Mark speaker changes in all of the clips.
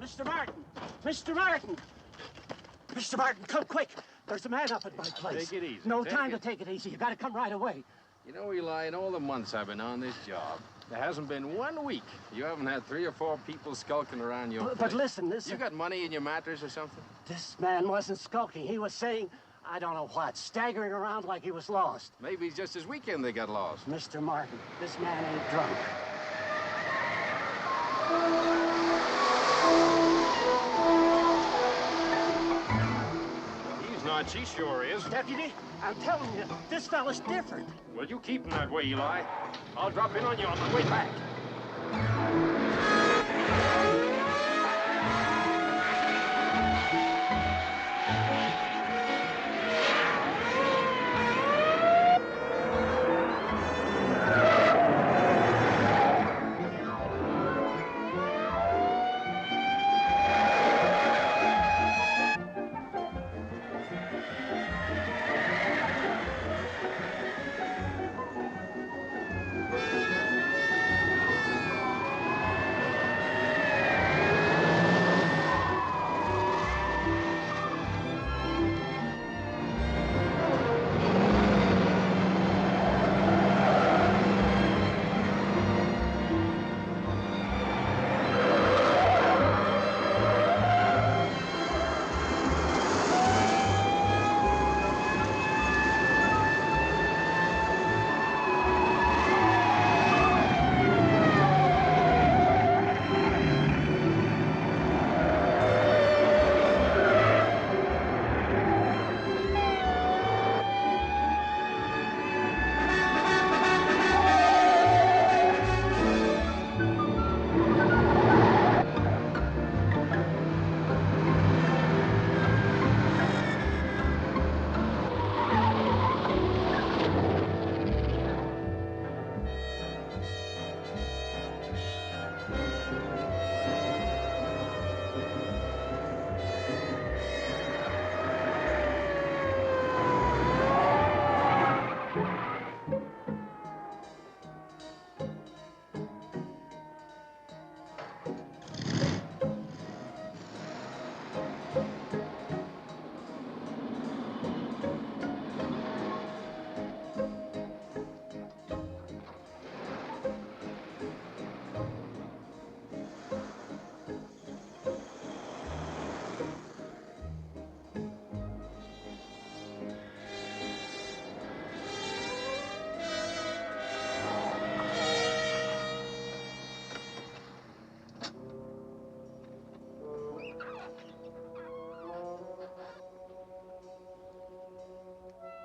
Speaker 1: Mr. Martin! Mr. Martin! Mr. Martin, come quick! There's a man up at my place.
Speaker 2: Take it easy.
Speaker 1: No time to take it easy. You gotta come right away.
Speaker 2: You know, Eli, in all the months I've been on this job, there hasn't been 1 week you haven't had 3 or 4 people skulking around your place.
Speaker 1: But listen, this...
Speaker 2: You got money in your mattress or something?
Speaker 1: This man wasn't skulking. He was saying, I don't know what, staggering around like he was lost.
Speaker 2: Maybe it's just this weekend they got lost.
Speaker 1: Mr. Martin, this man ain't drunk.
Speaker 2: He's not. She sure is.
Speaker 1: Deputy, I'm telling you, this fella's different.
Speaker 2: Well, you keep him that way, Eli. I'll drop in on you on the way back.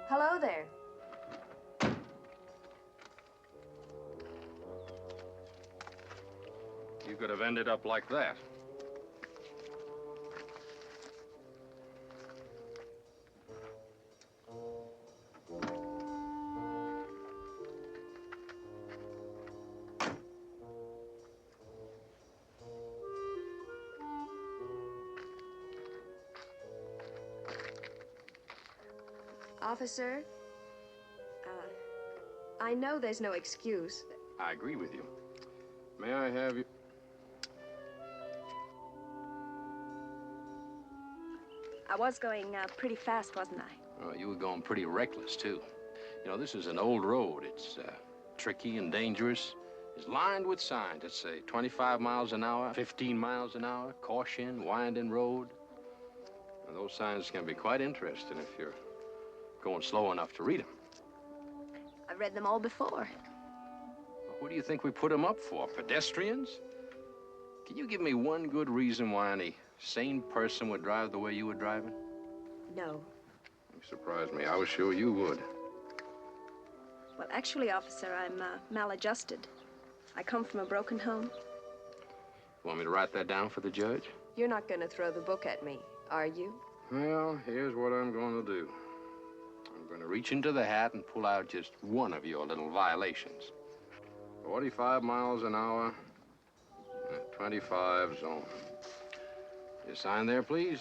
Speaker 3: Hello there.
Speaker 2: You could have ended up like that.
Speaker 3: Officer, I know there's no excuse.
Speaker 2: I agree with you. May I have you?
Speaker 3: I was going pretty fast, wasn't I?
Speaker 2: Oh, you were going pretty reckless, too. You know, this is an old road. It's tricky and dangerous. It's lined with signs that say 25 miles an hour, 15 miles an hour, caution, winding road. Now, those signs can be quite interesting if you're going slow enough to read them.
Speaker 3: I've read them all before.
Speaker 2: Well, who do you think we put them up for? Pedestrians? Can you give me one good reason why any sane person would drive the way you were driving?
Speaker 3: No.
Speaker 2: You surprised me. I was sure you would.
Speaker 3: Well, actually, officer, I'm maladjusted. I come from a broken home.
Speaker 2: You want me to write that down for the judge?
Speaker 3: You're not going to throw the book at me, are you?
Speaker 2: Well, here's what I'm going to do. I'm going to reach into the hat and pull out just one of your little violations. 45 miles an hour, 25 zone. You sign there, please.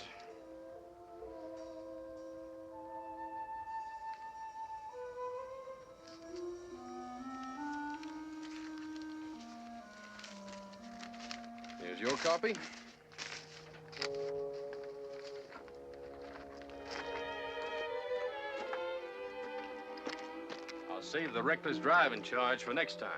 Speaker 2: copy. I'll save the reckless driving charge for next time.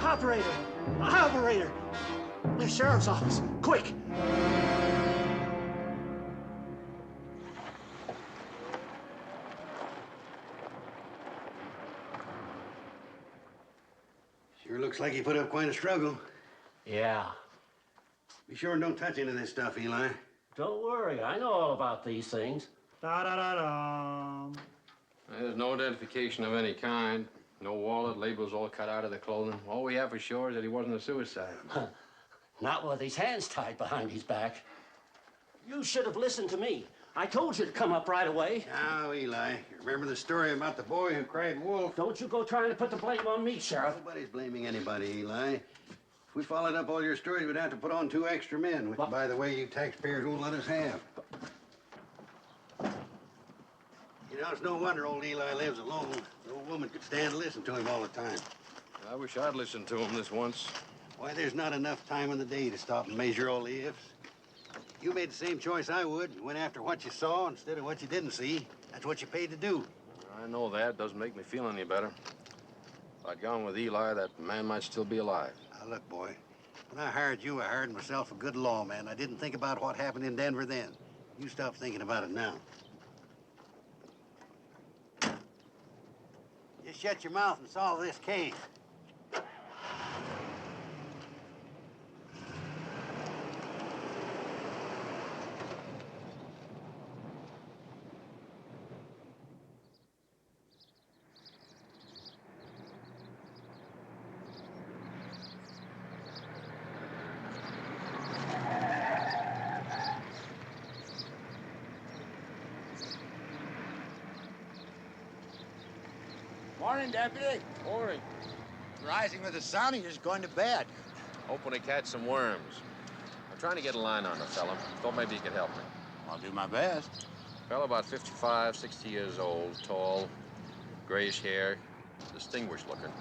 Speaker 1: Operator! Operator! The sheriff's office, quick!
Speaker 4: Sure looks like he put up quite a struggle.
Speaker 1: Yeah.
Speaker 4: Be sure and don't touch any of this stuff, Eli.
Speaker 1: Don't worry, I know all about these things.
Speaker 5: Da-da-da-da.
Speaker 2: There's no identification of any kind. No wallet, labels all cut out of the clothing. All we have for sure is that he wasn't a suicide.
Speaker 1: Not with his hands tied behind his back. You should have listened to me. I told you to come up right away.
Speaker 4: Now, Eli, you remember the story about the boy who cried wolf?
Speaker 1: Don't you go trying to put the blame on me, Sheriff.
Speaker 4: Nobody's blaming anybody, Eli. If we followed up all your stories, we'd have to put on 2 extra men, which, by the way, you taxpayers won't let us have. You know, it's no wonder old Eli lives alone. No woman could stand to listen to him all the time.
Speaker 2: I wish I'd listened to him this once.
Speaker 4: Why, there's not enough time in the day to stop and measure all the ifs. You made the same choice I would. You went after what you saw instead of what you didn't see. That's what you paid to do.
Speaker 2: I know that. Doesn't make me feel any better. If I'd gone with Eli, that man might still be alive.
Speaker 4: Now, look, boy, when I hired you, I hired myself a good lawman. I didn't think about what happened in Denver then. You stop thinking about it now. Just shut your mouth and solve this case.
Speaker 6: Morning, Deputy.
Speaker 2: Morning.
Speaker 6: Rising with the sun, or you're just going to bed?
Speaker 2: Hoping to catch some worms. I'm trying to get a line on the fella. Thought maybe you could help me.
Speaker 6: I'll do my best.
Speaker 2: Fella about 55, 60 years old, tall, grayish hair, distinguished looking.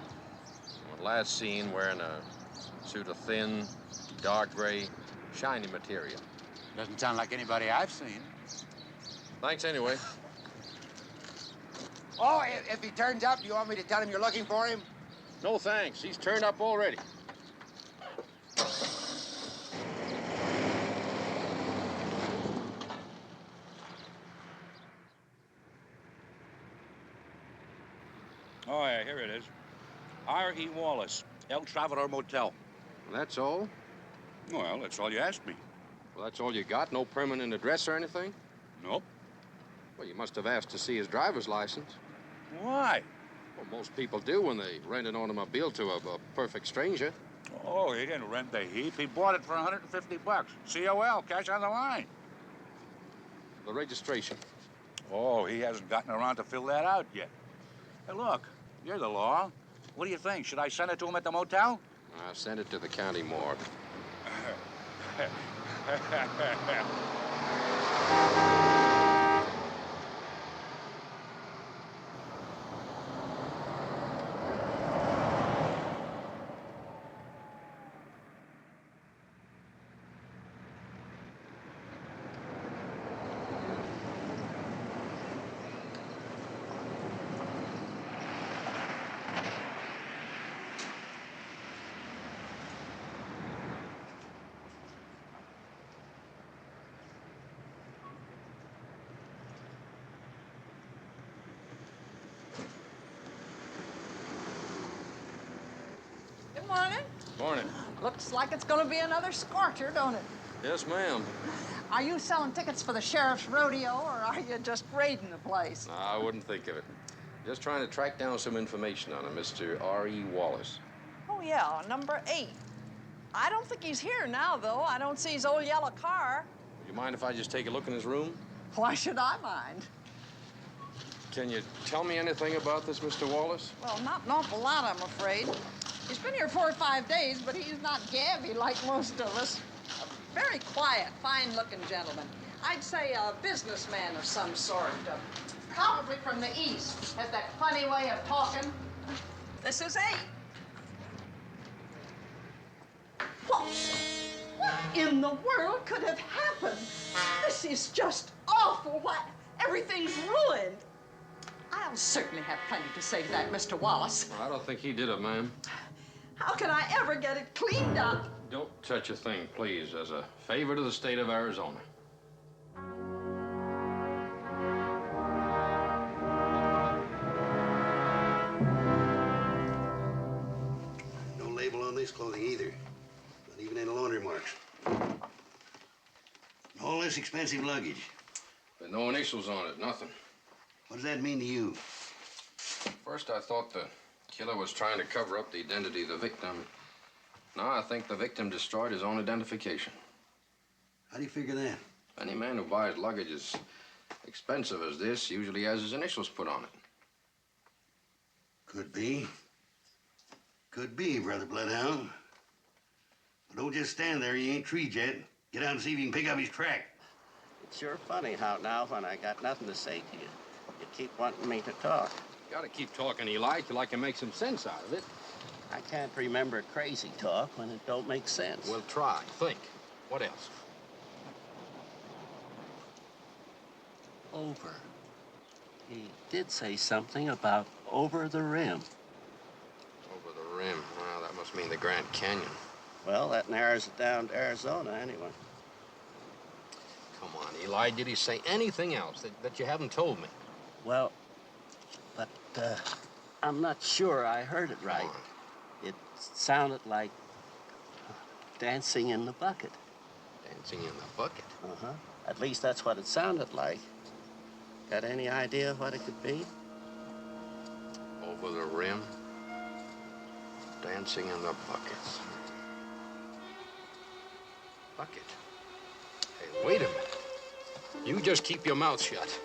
Speaker 2: When last seen wearing a suit of thin, dark gray, shiny material.
Speaker 6: Doesn't sound like anybody I've seen.
Speaker 2: Thanks anyway.
Speaker 6: Oh, if he turns up, do you want me to tell him you're looking for him?
Speaker 2: No thanks. He's turned up already.
Speaker 7: Oh, yeah, here it is. R.E. Wallace, El Traveler Motel.
Speaker 2: That's all?
Speaker 7: Well, that's all you asked me.
Speaker 2: Well, that's all you got? No permanent address or anything?
Speaker 7: Nope.
Speaker 2: Well, you must have asked to see his driver's license.
Speaker 7: Why?
Speaker 2: Well, most people do when they rent an automobile to a perfect stranger.
Speaker 7: Oh, he didn't rent the heap. He bought it for $150. COL, cash on the line.
Speaker 2: The registration.
Speaker 7: Oh, he hasn't gotten around to fill that out yet. Hey, look, you're the law. What do you think? Should I send it to him at the motel?
Speaker 2: I'll send it to the county morgue.
Speaker 8: Morning.
Speaker 2: Morning.
Speaker 8: Looks like it's gonna be another scorcher, don't it?
Speaker 2: Yes, ma'am.
Speaker 8: Are you selling tickets for the sheriff's rodeo, or are you just raiding the place?
Speaker 2: No, I wouldn't think of it. Just trying to track down some information on a Mr. R.E. Wallace.
Speaker 8: Oh, yeah, number 8. I don't think he's here now, though. I don't see his old yellow car.
Speaker 2: Would you mind if I just take a look in his room?
Speaker 8: Why should I mind?
Speaker 2: Can you tell me anything about this Mr. Wallace?
Speaker 8: Well, not an awful lot, I'm afraid. He's been here 4 or 5 days, but he's not gabby like most of us. A very quiet, fine-looking gentleman. I'd say a businessman of some sort. Probably from the East. Has that funny way of talking. This is 8. What in the world could have happened? This is just awful. What? Everything's ruined. I'll certainly have plenty to say to that, Mr. Wallace.
Speaker 2: Well, I don't think he did it, ma'am.
Speaker 8: How can I ever get it cleaned up?
Speaker 2: Don't touch a thing, please, as a favor to the state of Arizona.
Speaker 4: No label on this clothing either. Not even any laundry marks. All this expensive luggage.
Speaker 2: But no initials on it, nothing.
Speaker 4: What does that mean to you?
Speaker 2: First, I thought the killer was trying to cover up the identity of the victim. Now, I think the victim destroyed his own identification.
Speaker 4: How do you figure that?
Speaker 2: Any man who buys luggage as expensive as this usually has his initials put on it.
Speaker 4: Could be. Could be, Brother Bloodhound. But don't just stand there, you ain't treed yet. Get out and see if you can pick up his track.
Speaker 1: It's sure funny how now when I got nothing to say to you, you keep wanting me to talk.
Speaker 2: You gotta keep talking, Eli, till I can make some sense out of it.
Speaker 1: I can't remember crazy talk when it don't make sense.
Speaker 2: Well, try. Think. What else?
Speaker 1: Over. He did say something about over the rim.
Speaker 2: Over the rim. Well, that must mean the Grand Canyon.
Speaker 1: Well, that narrows it down to Arizona anyway.
Speaker 2: Come on, Eli. Did he say anything else that you haven't told me?
Speaker 1: Well, but I'm not sure I heard it right.
Speaker 2: Come on.
Speaker 1: It sounded like dancing in the bucket.
Speaker 2: Dancing in the bucket?
Speaker 1: Uh-huh. At least that's what it sounded like. Got any idea what it could be?
Speaker 2: Over the rim. Dancing in the buckets. Bucket. Hey, wait a minute. You just keep your mouth shut.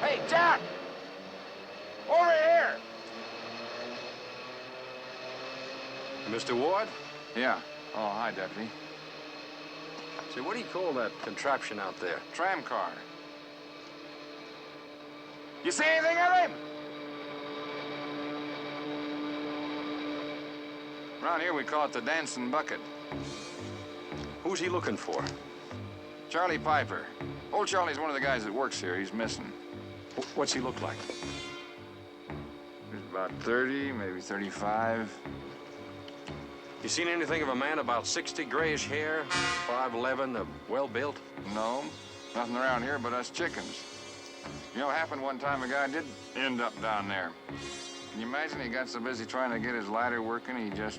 Speaker 7: Hey, Jack! Over here!
Speaker 2: Mr. Ward?
Speaker 7: Yeah. Oh, hi, Deputy.
Speaker 2: Say, what do you call that contraption out there?
Speaker 7: Tram car. You see anything of him? Around here, we call it the dancing bucket.
Speaker 2: Who's he looking for?
Speaker 7: Charlie Piper. Old Charlie's one of the guys that works here. He's missing.
Speaker 2: What's he look like?
Speaker 7: He's about 30, maybe 35.
Speaker 2: You seen anything of a man about 60, grayish hair, 5'11", well-built?
Speaker 9: No, nothing around here but us chickens. You know, happened one time a guy did end up down there. Can you imagine he got so busy trying to get his ladder working, he just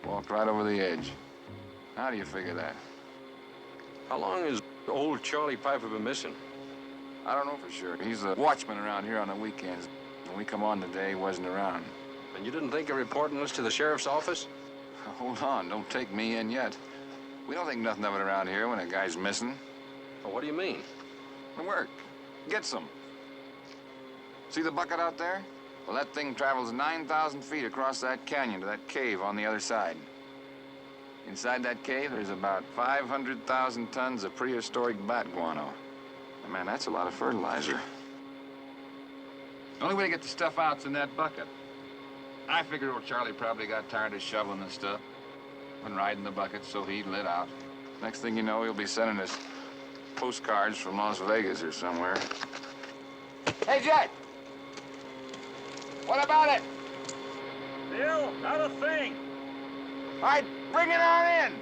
Speaker 9: walked right over the edge. How do you figure that?
Speaker 2: How long has old Charlie Piper been missing?
Speaker 9: I don't know for sure. He's a watchman around here on the weekends. When we come on today, he wasn't around.
Speaker 2: And you didn't think of reporting this to the sheriff's office?
Speaker 9: Hold on, don't take me in yet. We don't think nothing of it around here when a guy's missing.
Speaker 2: Well, what do you mean?
Speaker 9: The work. Get some. See the bucket out there? Well, that thing travels 9,000 feet across that canyon to that cave on the other side. Inside that cave, there's about 500,000 tons of prehistoric bat guano. And man, that's a lot of fertilizer. The only way to get the stuff out's in that bucket. I figured old Charlie probably got tired of shoveling and stuff and riding the bucket, so he lit out. Next thing you know, he'll be sending us postcards from Las Vegas or somewhere. Hey, Jet! What about it?
Speaker 5: Bill, not a thing.
Speaker 9: All right, bring it on in.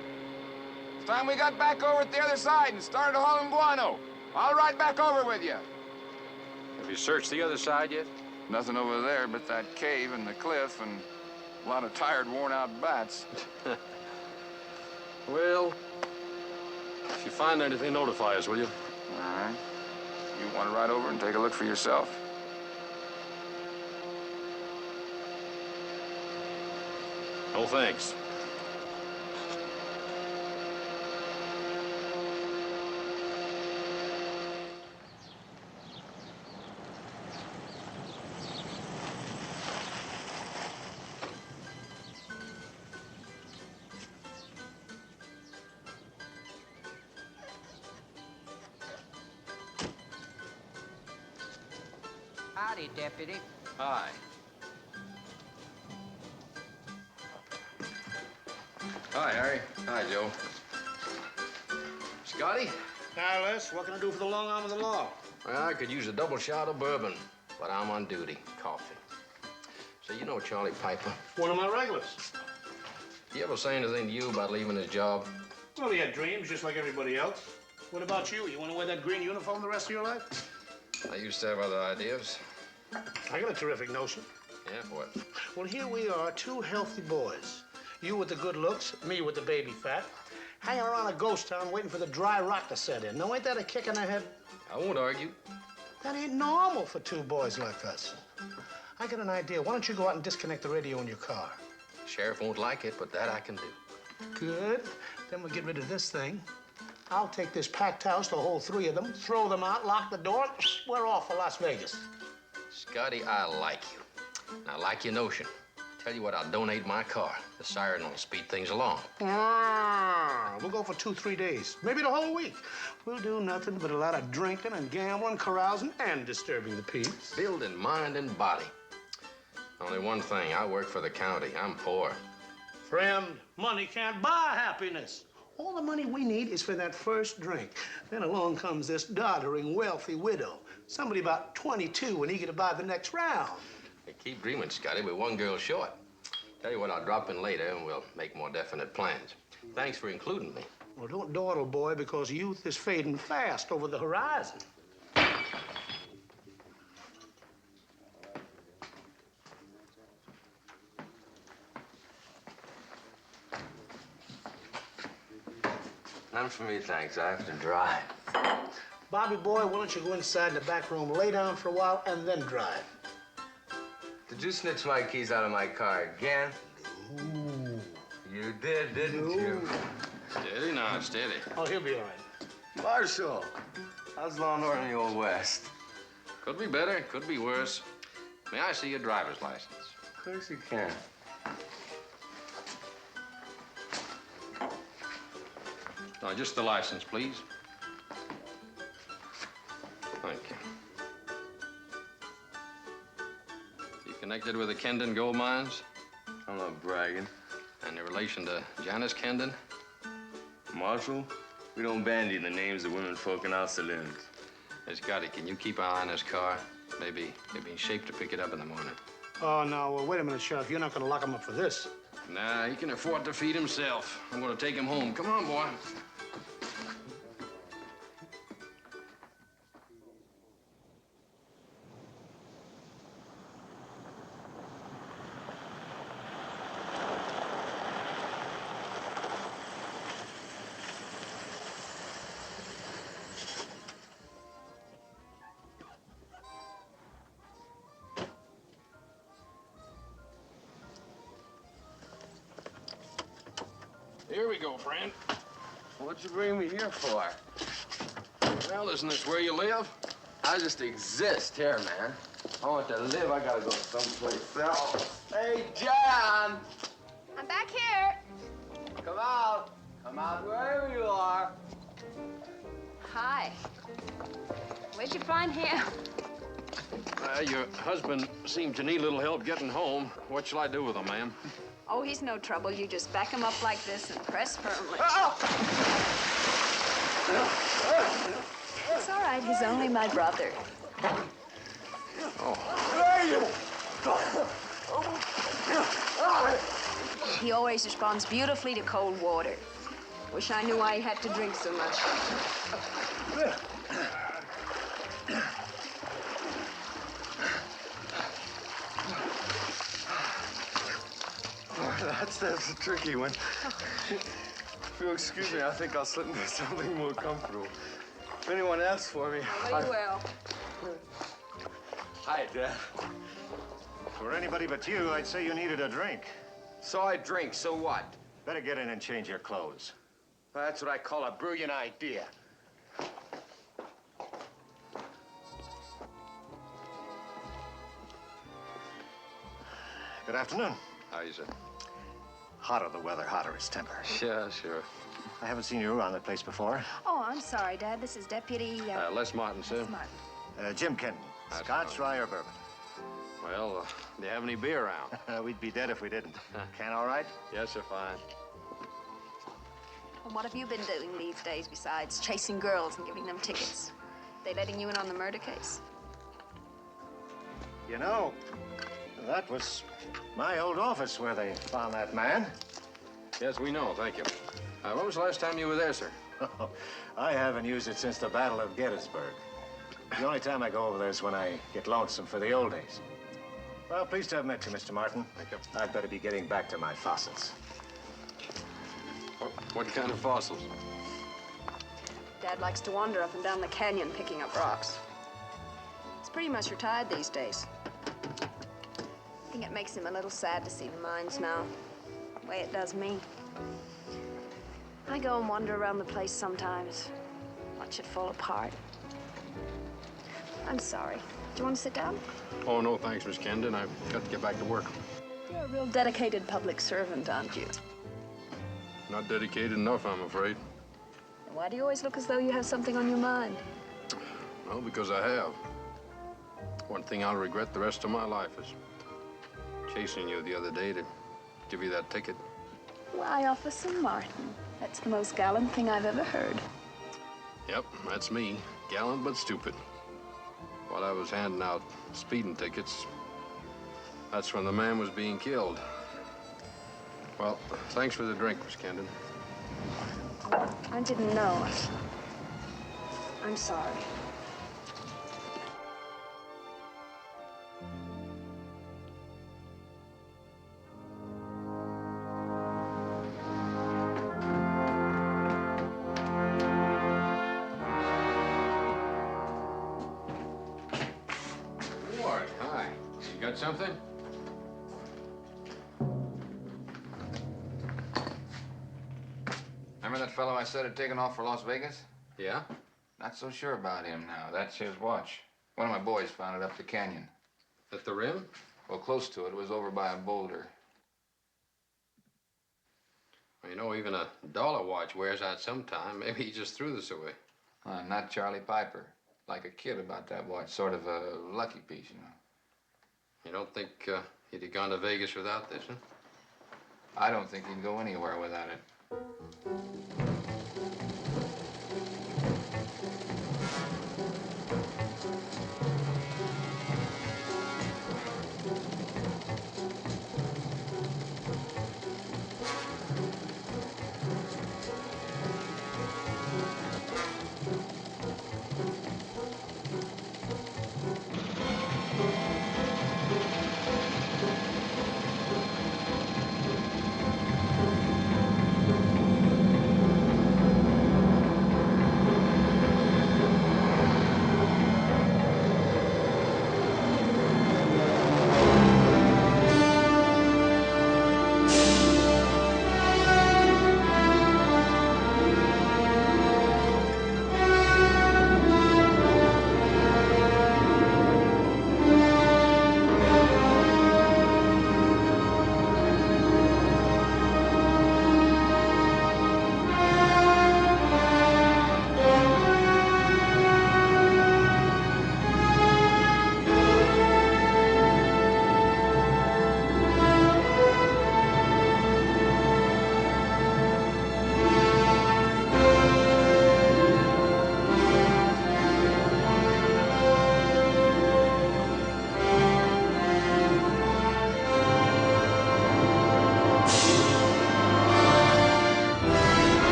Speaker 9: It's time we got back over at the other side and started hauling guano. I'll ride back over with you.
Speaker 2: Have you searched the other side yet?
Speaker 9: Nothing over there but that cave and the cliff and a lot of tired, worn-out bats.
Speaker 2: Well, if you find anything, notify us, will you?
Speaker 9: All right. You want to ride over and take a look for yourself?
Speaker 2: No, thanks.
Speaker 10: Howdy, Deputy.
Speaker 2: Hi. Hi, Harry. Hi, Joe. Scotty?
Speaker 1: Hi, Les. What can I do for the long arm of the law?
Speaker 2: Well, I could use a double shot of bourbon, but I'm on duty. Coffee. So you know Charlie Piper.
Speaker 1: One of my regulars.
Speaker 2: He ever say anything to you about leaving his job?
Speaker 1: Well, he had dreams just like everybody else. What about you? You want to wear that green uniform the rest of your life?
Speaker 2: I used to have other ideas.
Speaker 1: I got a terrific notion.
Speaker 2: Yeah, what?
Speaker 1: Well, here we are, two healthy boys. You with the good looks, me with the baby fat, hanging around a ghost town waiting for the dry rot to set in. Now, ain't that a kick in the head?
Speaker 2: I won't argue.
Speaker 1: That ain't normal for two boys like us. I got an idea. Why don't you go out and disconnect the radio in your car?
Speaker 2: Sheriff won't like it, but that I can do.
Speaker 1: Good. Then we'll get rid of this thing. I'll take this packed house, the whole three of them, throw them out, lock the door, and we're off for Las Vegas.
Speaker 2: Scotty, I like you. And I like your notion. Tell you what, I'll donate my car. The siren will speed things along.
Speaker 1: We'll go for 2-3 days, maybe the whole week. We'll do nothing but a lot of drinking and gambling, carousing, and disturbing the peace.
Speaker 2: Building mind and body. Only one thing, I work for the county. I'm poor.
Speaker 1: Friend, money can't buy happiness. All the money we need is for that first drink. Then along comes this doddering, wealthy widow. Somebody about 22 and eager to buy the next round.
Speaker 2: You keep dreaming, Scotty. We're one girl short. Tell you what, I'll drop in later and we'll make more definite plans. Thanks for including me.
Speaker 1: Well, don't dawdle, boy, because youth is fading fast over the horizon.
Speaker 11: None for me, thanks. I have to drive.
Speaker 1: Bobby, boy, why don't you go inside in the back room, lay down for a while, and then drive?
Speaker 11: Did you snitch my keys out of my car again?
Speaker 1: Ooh.
Speaker 11: You did, didn't you?
Speaker 2: Steady now, steady.
Speaker 1: Oh, he'll be all right.
Speaker 11: Marshal, how's law and order in the Old West?
Speaker 2: Could be better, could be worse. May I see your driver's license?
Speaker 11: Of course you can.
Speaker 2: No, just the license, please. Thank you. You connected with the Kendon gold mines?
Speaker 11: I'm not bragging.
Speaker 2: Any relation to Janice Kendon?
Speaker 11: Marshal, we don't bandy the names of women folk in our saloons.
Speaker 2: Hey, Scotty, can you keep an eye on this car? Maybe in shape to pick it up in the morning.
Speaker 1: Oh, no, well, wait a minute, Sheriff. You're not going to lock him up for this.
Speaker 2: Nah, he can afford to feed himself. I'm gonna take him home. Come on, boy. Here we go, friend.
Speaker 11: What'd you bring me here for?
Speaker 2: Well, isn't this where you live?
Speaker 11: I just exist here, man. I want to live, I gotta go someplace else. Hey, John!
Speaker 3: I'm back here.
Speaker 11: Come out. Come out wherever you are.
Speaker 3: Hi. Where'd you find him?
Speaker 2: Your husband seemed to need a little help getting home. What shall I do with him, ma'am?
Speaker 3: Oh, he's no trouble. You just back him up like this and press firmly. It's all right. He's only my brother. He always responds beautifully to cold water. Wish I knew why he had to drink so much.
Speaker 11: That's a tricky one. If you'll excuse me, I think I'll slip into something more comfortable. If anyone asks for me,
Speaker 3: Very well.
Speaker 11: Hi, Dad.
Speaker 10: For anybody but you, I'd say you needed a drink.
Speaker 11: So I drink, so what?
Speaker 10: Better get in and change your clothes.
Speaker 11: That's what I call a brilliant idea.
Speaker 10: Good afternoon.
Speaker 2: How is it?
Speaker 10: Hotter the weather, hotter his temper.
Speaker 2: Yeah, sure.
Speaker 10: I haven't seen you around the place before.
Speaker 3: Oh, I'm sorry, Dad. This is Deputy...
Speaker 2: Les Martin, sir.
Speaker 3: Les Martin.
Speaker 10: Jim Kendon.
Speaker 2: That's
Speaker 10: Scotch, rye, or bourbon?
Speaker 2: Well, do you have any beer around?
Speaker 10: We'd be dead if we didn't. Can all right?
Speaker 2: Yes, sir, fine.
Speaker 3: Well, what have you been doing these days besides chasing girls and giving them tickets? They letting you in on the murder case?
Speaker 10: You know, that was my old office where they found that man.
Speaker 2: Yes, we know, thank you. When was the last time you were there, sir?
Speaker 10: I haven't used it since the Battle of Gettysburg. The only time I go over there is when I get lonesome for the old days. Well, pleased to have met you, Mr. Martin.
Speaker 2: Thank you.
Speaker 10: I'd better be getting back to my fossils.
Speaker 2: What kind of fossils?
Speaker 3: Dad likes to wander up and down the canyon picking up rocks. He's pretty much retired these days. I think it makes him a little sad to see the mines now, the way it does me. I go and wander around the place sometimes, watch it fall apart. I'm sorry. Do you want to sit down?
Speaker 2: Oh, no, thanks, Miss Kendon. I've got to get back to work.
Speaker 3: You're a real dedicated public servant, aren't you?
Speaker 2: Not dedicated enough, I'm afraid.
Speaker 3: And why do you always look as though you have something on your mind?
Speaker 2: Well, because I have. One thing I'll regret the rest of my life is chasing you the other day to give you that ticket.
Speaker 3: Why, Officer Martin? That's the most gallant thing I've ever heard.
Speaker 2: Yep, that's me. Gallant but stupid. While I was handing out speeding tickets, that's when the man was being killed. Well, thanks for the drink, Miss Kendon.
Speaker 3: I didn't know. I'm sorry.
Speaker 2: Ward, hi. You got something?
Speaker 9: Remember that fellow I said had taken off for Las Vegas?
Speaker 2: Yeah?
Speaker 9: Not so sure about him now. That's his watch. One of my boys found it up the canyon.
Speaker 2: At the rim?
Speaker 9: Well, close to it. It was over by a boulder.
Speaker 2: Well, you know, even a dollar watch wears out sometime. Maybe he just threw this away.
Speaker 9: Not Charlie Piper. Like a kid about that watch. Sort of a lucky piece, you know.
Speaker 2: You don't think he'd have gone to Vegas without this, huh?
Speaker 9: I don't think he'd go anywhere without it.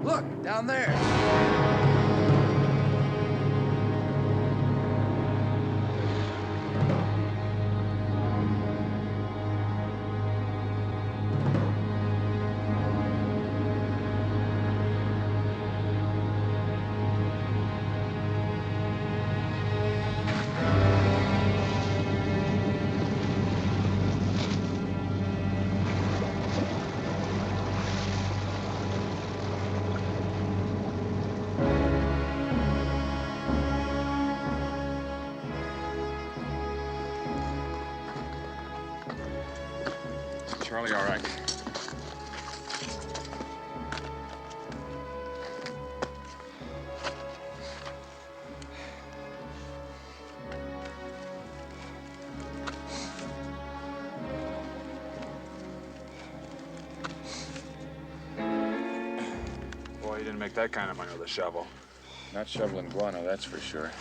Speaker 6: Look, down there.
Speaker 7: Charlie, all right.
Speaker 11: Boy, you didn't make that kind of money with a shovel.
Speaker 7: Not shoveling guano, that's for sure.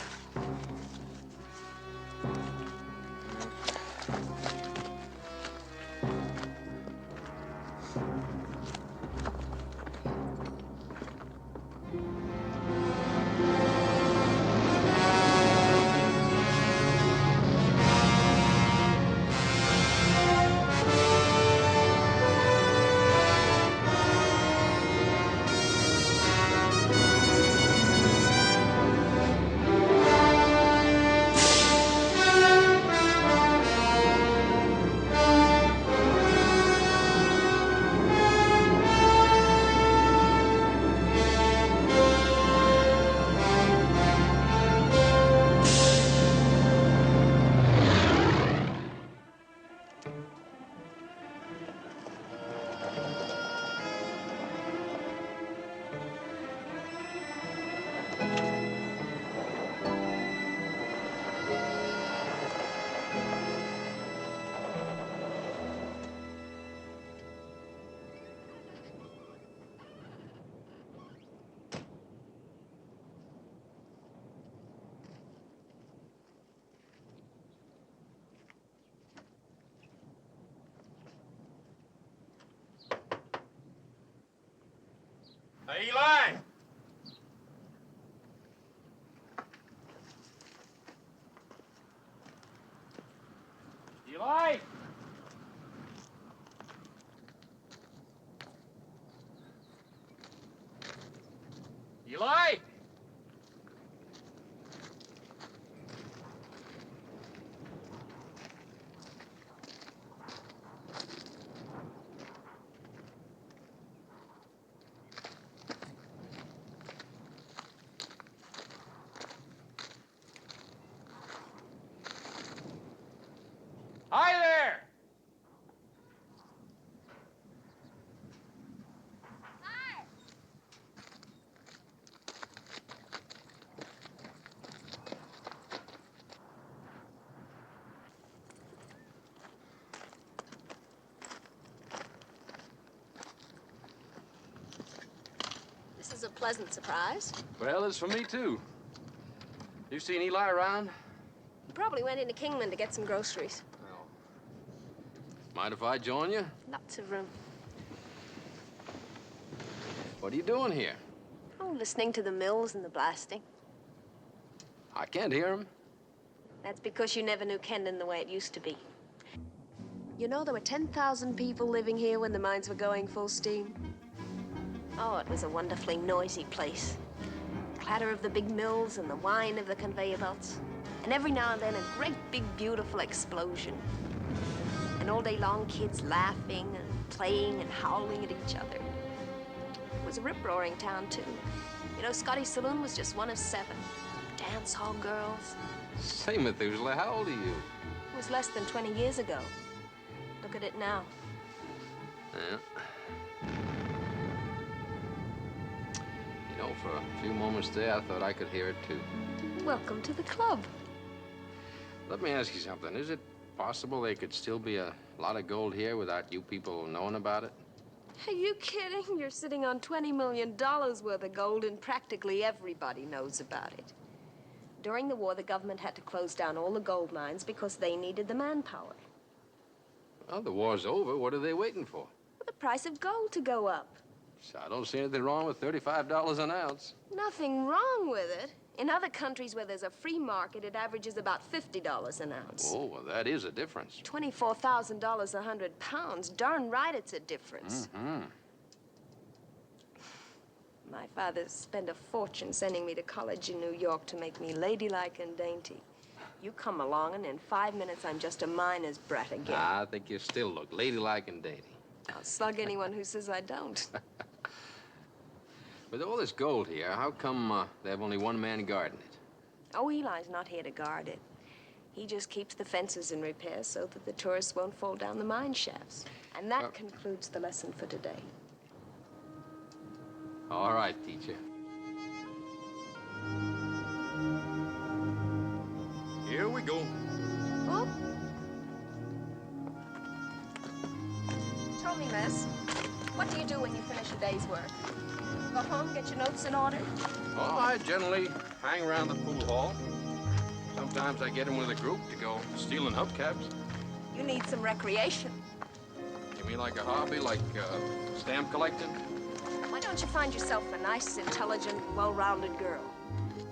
Speaker 5: Hey, Eli! Eli! Eli! Hi there!
Speaker 3: This is a pleasant surprise.
Speaker 2: Well, it's for me, too. You seen Eli around?
Speaker 3: He probably went into Kingman to get some groceries.
Speaker 2: Well, mind if I join you?
Speaker 3: Lots of room.
Speaker 2: What are you doing here?
Speaker 3: Oh, listening to the mills and the blasting.
Speaker 2: I can't hear him.
Speaker 3: That's because you never knew Kendon the way it used to be. You know, there were 10,000 people living here when the mines were going full steam. Oh, it was a wonderfully noisy place. Clatter of the big mills and the whine of the conveyor belts. And every now and then, a great big, beautiful explosion. And all day long, kids laughing and playing and howling at each other. It was a rip-roaring town, too. You know, Scotty's Saloon was just one of 7. Dance hall girls.
Speaker 2: Say, Methuselah, how old are you?
Speaker 3: It was less than 20 years ago. Look at it now.
Speaker 2: Yeah. You know, for a few moments there, I thought I could hear it, too.
Speaker 3: Welcome to the club.
Speaker 2: Let me ask you something. Is it possible there could still be a lot of gold here without you people knowing about it?
Speaker 3: Are you kidding? You're sitting on $20 million worth of gold, and practically everybody knows about it. During the war, the government had to close down all the gold mines because they needed the manpower.
Speaker 2: Well, the war's over. What are they waiting for?
Speaker 3: For the price of gold to go up.
Speaker 2: So I don't see anything wrong with $35 an ounce.
Speaker 3: Nothing wrong with it. In other countries where there's a free market, it averages about $50 an ounce.
Speaker 2: Oh, well, that is a difference.
Speaker 3: $24,000 a 100 pounds. Darn right it's a difference.
Speaker 2: Mm-hmm.
Speaker 3: My father spent a fortune sending me to college in New York to make me ladylike and dainty. You come along, and in 5 minutes, I'm just a miner's brat again.
Speaker 2: I think you still look ladylike and dainty.
Speaker 3: I'll slug anyone who says I don't.
Speaker 2: With all this gold here, how come they have only one man guarding it?
Speaker 3: Oh, Eli's not here to guard it. He just keeps the fences in repair so that the tourists won't fall down the mine shafts. And that concludes the lesson for today.
Speaker 2: All right, teacher. Here we go.
Speaker 3: Oh. Tell me, miss, what do you do when you finish a day's work? Go home, get your notes in order?
Speaker 2: Oh, I generally hang around the pool hall. Sometimes I get in with a group to go stealing hubcaps.
Speaker 3: You need some recreation.
Speaker 2: You mean like a hobby, like stamp collecting?
Speaker 3: Why don't you find yourself a nice, intelligent, well-rounded girl?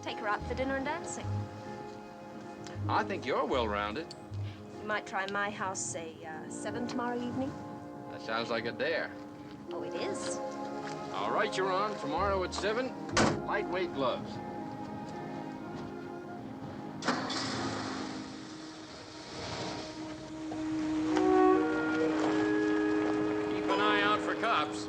Speaker 3: Take her out for dinner and dancing.
Speaker 2: I think you're well-rounded.
Speaker 3: You might try my house, say, 7 tomorrow evening.
Speaker 2: That sounds like a dare.
Speaker 3: Oh, it is?
Speaker 2: All right, you're on. Tomorrow at 7, lightweight gloves. Keep an eye out for cops.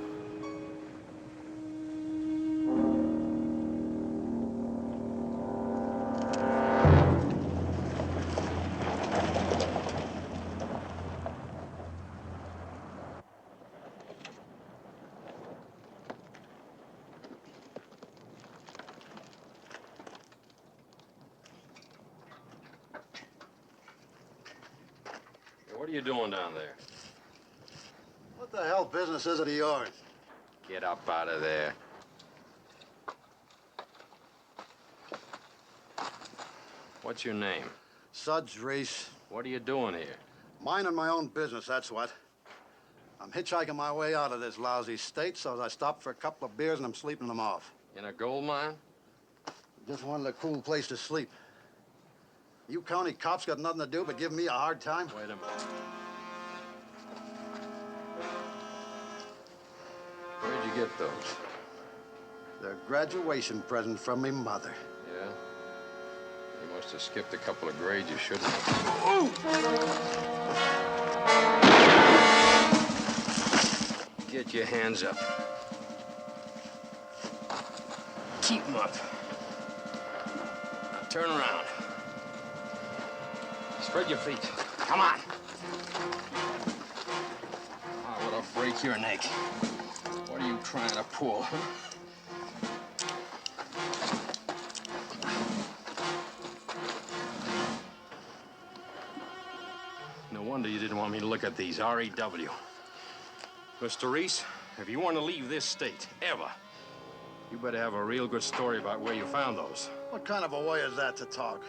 Speaker 2: What are you doing down there?
Speaker 4: What the hell business is it of yours?
Speaker 2: Get up out of there. What's your name?
Speaker 4: Suds Reese.
Speaker 2: What are you doing here?
Speaker 4: Minding my own business, that's what. I'm hitchhiking my way out of this lousy state, so I stopped for a couple of beers and I'm sleeping them off.
Speaker 2: In a gold mine?
Speaker 4: Just wanted a cool place to sleep. You county cops got nothing to do but give me a hard time?
Speaker 2: Wait a minute. Where'd you get those?
Speaker 4: They're a graduation present from me mother.
Speaker 2: Yeah? You must have skipped a couple of grades you shouldn't have. Get your hands up. Keep them up. Turn around. Spread your feet. Come on. I want to break your neck. What are you trying to pull? No wonder you didn't want me to look at these. R.E.W. Mr. Reese, if you want to leave this state, ever, you better have a real good story about where you found those.
Speaker 4: What kind of a way is that to talk?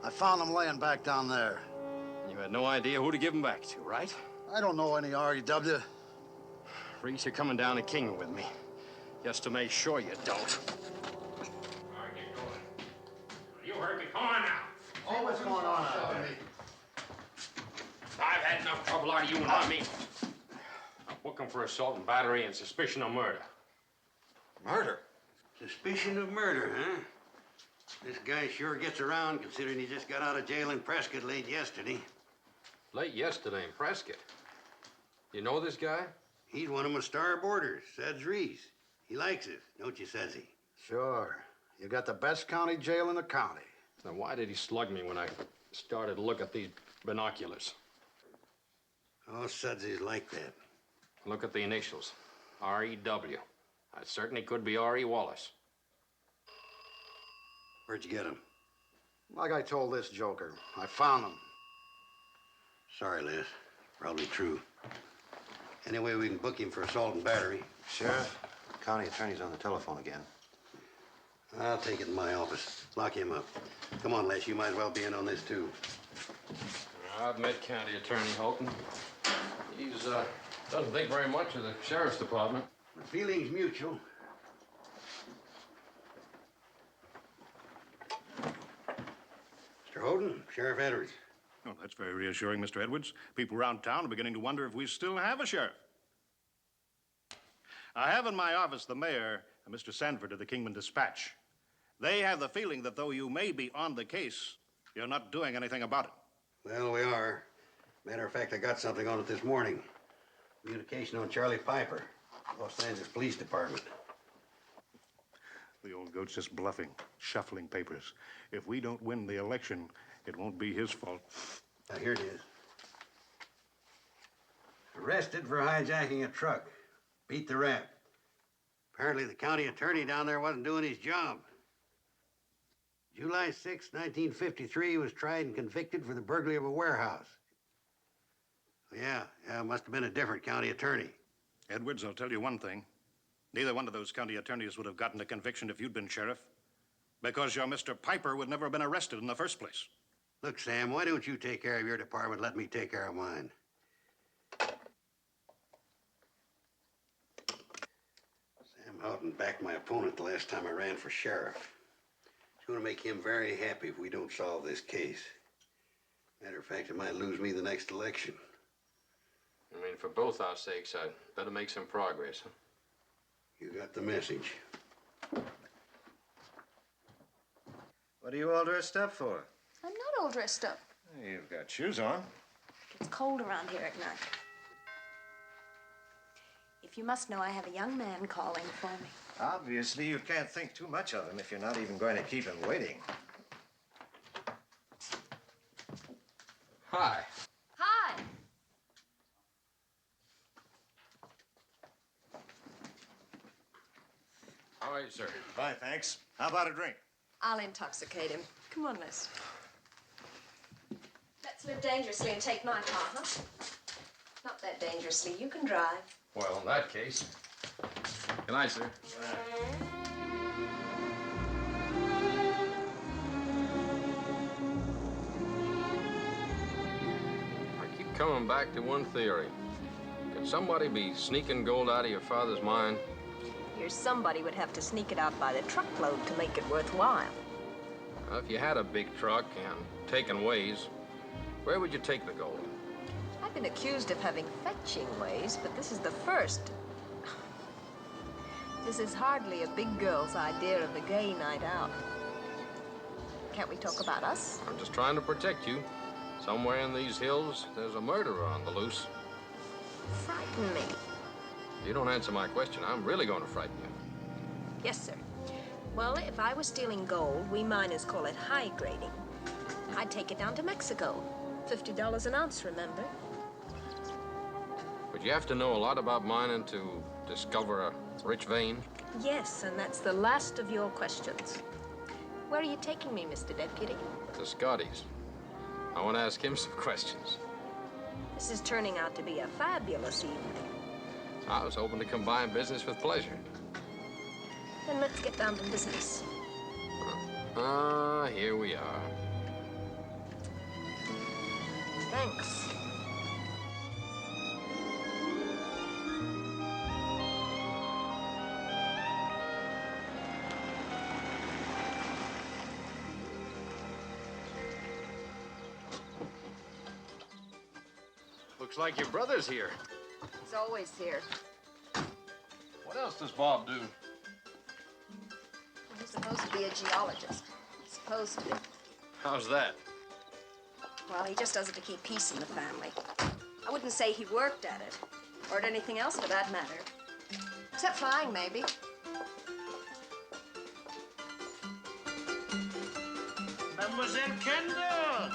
Speaker 4: I found them laying back down there.
Speaker 2: You had no idea who to give them back to, right?
Speaker 4: I don't know any R.E.W.
Speaker 2: Reese, you're coming down to Kingman with me, just to make sure you don't. All right, get going. You heard me. Come on now.
Speaker 4: Oh, what's going on out there?
Speaker 2: I've had enough trouble out of you and not me. I'm booking for assault and battery and suspicion of murder.
Speaker 4: Murder? Suspicion of murder, huh? This guy sure gets around, considering he just got out of jail in Prescott late yesterday.
Speaker 2: Late yesterday in Prescott. You know this guy?
Speaker 4: He's one of my star boarders, Suds Reese. He likes it, don't you, Sudsy? Sure. You got the best county jail in the county.
Speaker 2: Now, why did he slug me when I started to look at these binoculars?
Speaker 4: Oh, Sudsy's like that.
Speaker 2: Look at the initials. R.E.W. That certainly could be R.E. Wallace.
Speaker 4: Where'd you get him? Like I told this joker, I found him. Sorry, Les. Probably true. Anyway, we can book him for assault and battery.
Speaker 10: Sheriff, county attorney's on the telephone again.
Speaker 4: I'll take it in my office. Lock him up. Come on, Les, you might as well be in on this, too.
Speaker 2: I've met County Attorney Holton. He's, doesn't think very much of the sheriff's department.
Speaker 4: The feeling's mutual. Mr. Holden, Sheriff Edwards.
Speaker 12: Oh, that's very reassuring, Mr. Edwards. People around town are beginning to wonder if we still have a sheriff. I have in my office the mayor and Mr. Sanford of the Kingman Dispatch. They have the feeling that though you may be on the case, you're not doing anything about it.
Speaker 4: Well, we are. Matter of fact, I got something on it this morning. Communication on Charlie Piper, Los Angeles Police Department.
Speaker 12: The old goat's just bluffing, shuffling papers. If we don't win the election, it won't be his fault.
Speaker 4: Now, here it is. Arrested for hijacking a truck. Beat the rap. Apparently, the county attorney down there wasn't doing his job. July 6, 1953, he was tried and convicted for the burglary of a warehouse. Yeah, it must have been a different county attorney.
Speaker 12: Edwards, I'll tell you one thing. Neither one of those county attorneys would have gotten a conviction if you'd been sheriff, because your Mr. Piper would never have been arrested in the first place.
Speaker 4: Look, Sam, why don't you take care of your department, let me take care of mine? Sam Houghton backed my opponent the last time I ran for sheriff. It's going to make him very happy if we don't solve this case. Matter of fact, it might lose me the next election.
Speaker 2: I mean, for both our sakes, I'd better make some progress, huh?
Speaker 4: You got the message.
Speaker 10: What are you all dressed up for?
Speaker 3: I'm not all dressed up.
Speaker 10: You've got shoes on.
Speaker 3: It's cold around here at night. If you must know, I have a young man calling for me.
Speaker 10: Obviously, you can't think too much of him if you're not even going to keep him waiting.
Speaker 2: Hi.
Speaker 3: Hi.
Speaker 2: How are you, sir?
Speaker 10: Fine, thanks. How about a drink?
Speaker 3: I'll intoxicate him. Come on, Les. Let's live dangerously and take my car, huh? Not that dangerously. You can drive.
Speaker 2: Well, in that case. Good night, sir. I keep coming back to one theory. Could somebody be sneaking gold out of your father's mine?
Speaker 3: Your somebody would have to sneak it out by the truckload to make it worthwhile.
Speaker 2: Now, if you had a big truck and taken ways, where would you take the gold?
Speaker 3: I've been accused of having fetching ways, but this is the first. This is hardly a big girl's idea of a gay night out. Can't we talk about us?
Speaker 2: I'm just trying to protect you. Somewhere in these hills, there's a murderer on the loose.
Speaker 3: Frighten me.
Speaker 2: If you don't answer my question, I'm really going to frighten you.
Speaker 3: Yes, sir. Well, if I was stealing gold, we miners call it high grading. I'd take it down to Mexico. $50 an ounce, remember?
Speaker 2: Would you have to know a lot about mining to discover a rich vein?
Speaker 3: Yes, and that's the last of your questions. Where are you taking me, Mr. Deputy?
Speaker 2: To Scotty's. I want to ask him some questions.
Speaker 3: This is turning out to be a fabulous evening.
Speaker 2: I was hoping to combine business with pleasure.
Speaker 3: Then let's get down to business.
Speaker 2: Here we are.
Speaker 3: Thanks.
Speaker 2: Looks like your brother's here.
Speaker 3: He's always here.
Speaker 2: What else does Bob do?
Speaker 3: He's supposed to be a geologist. He's supposed to be.
Speaker 2: How's that?
Speaker 3: Well, he just does it to keep peace in the family. I wouldn't say he worked at it, or at anything else for that matter. Except flying, maybe.
Speaker 1: Mademoiselle Kendon!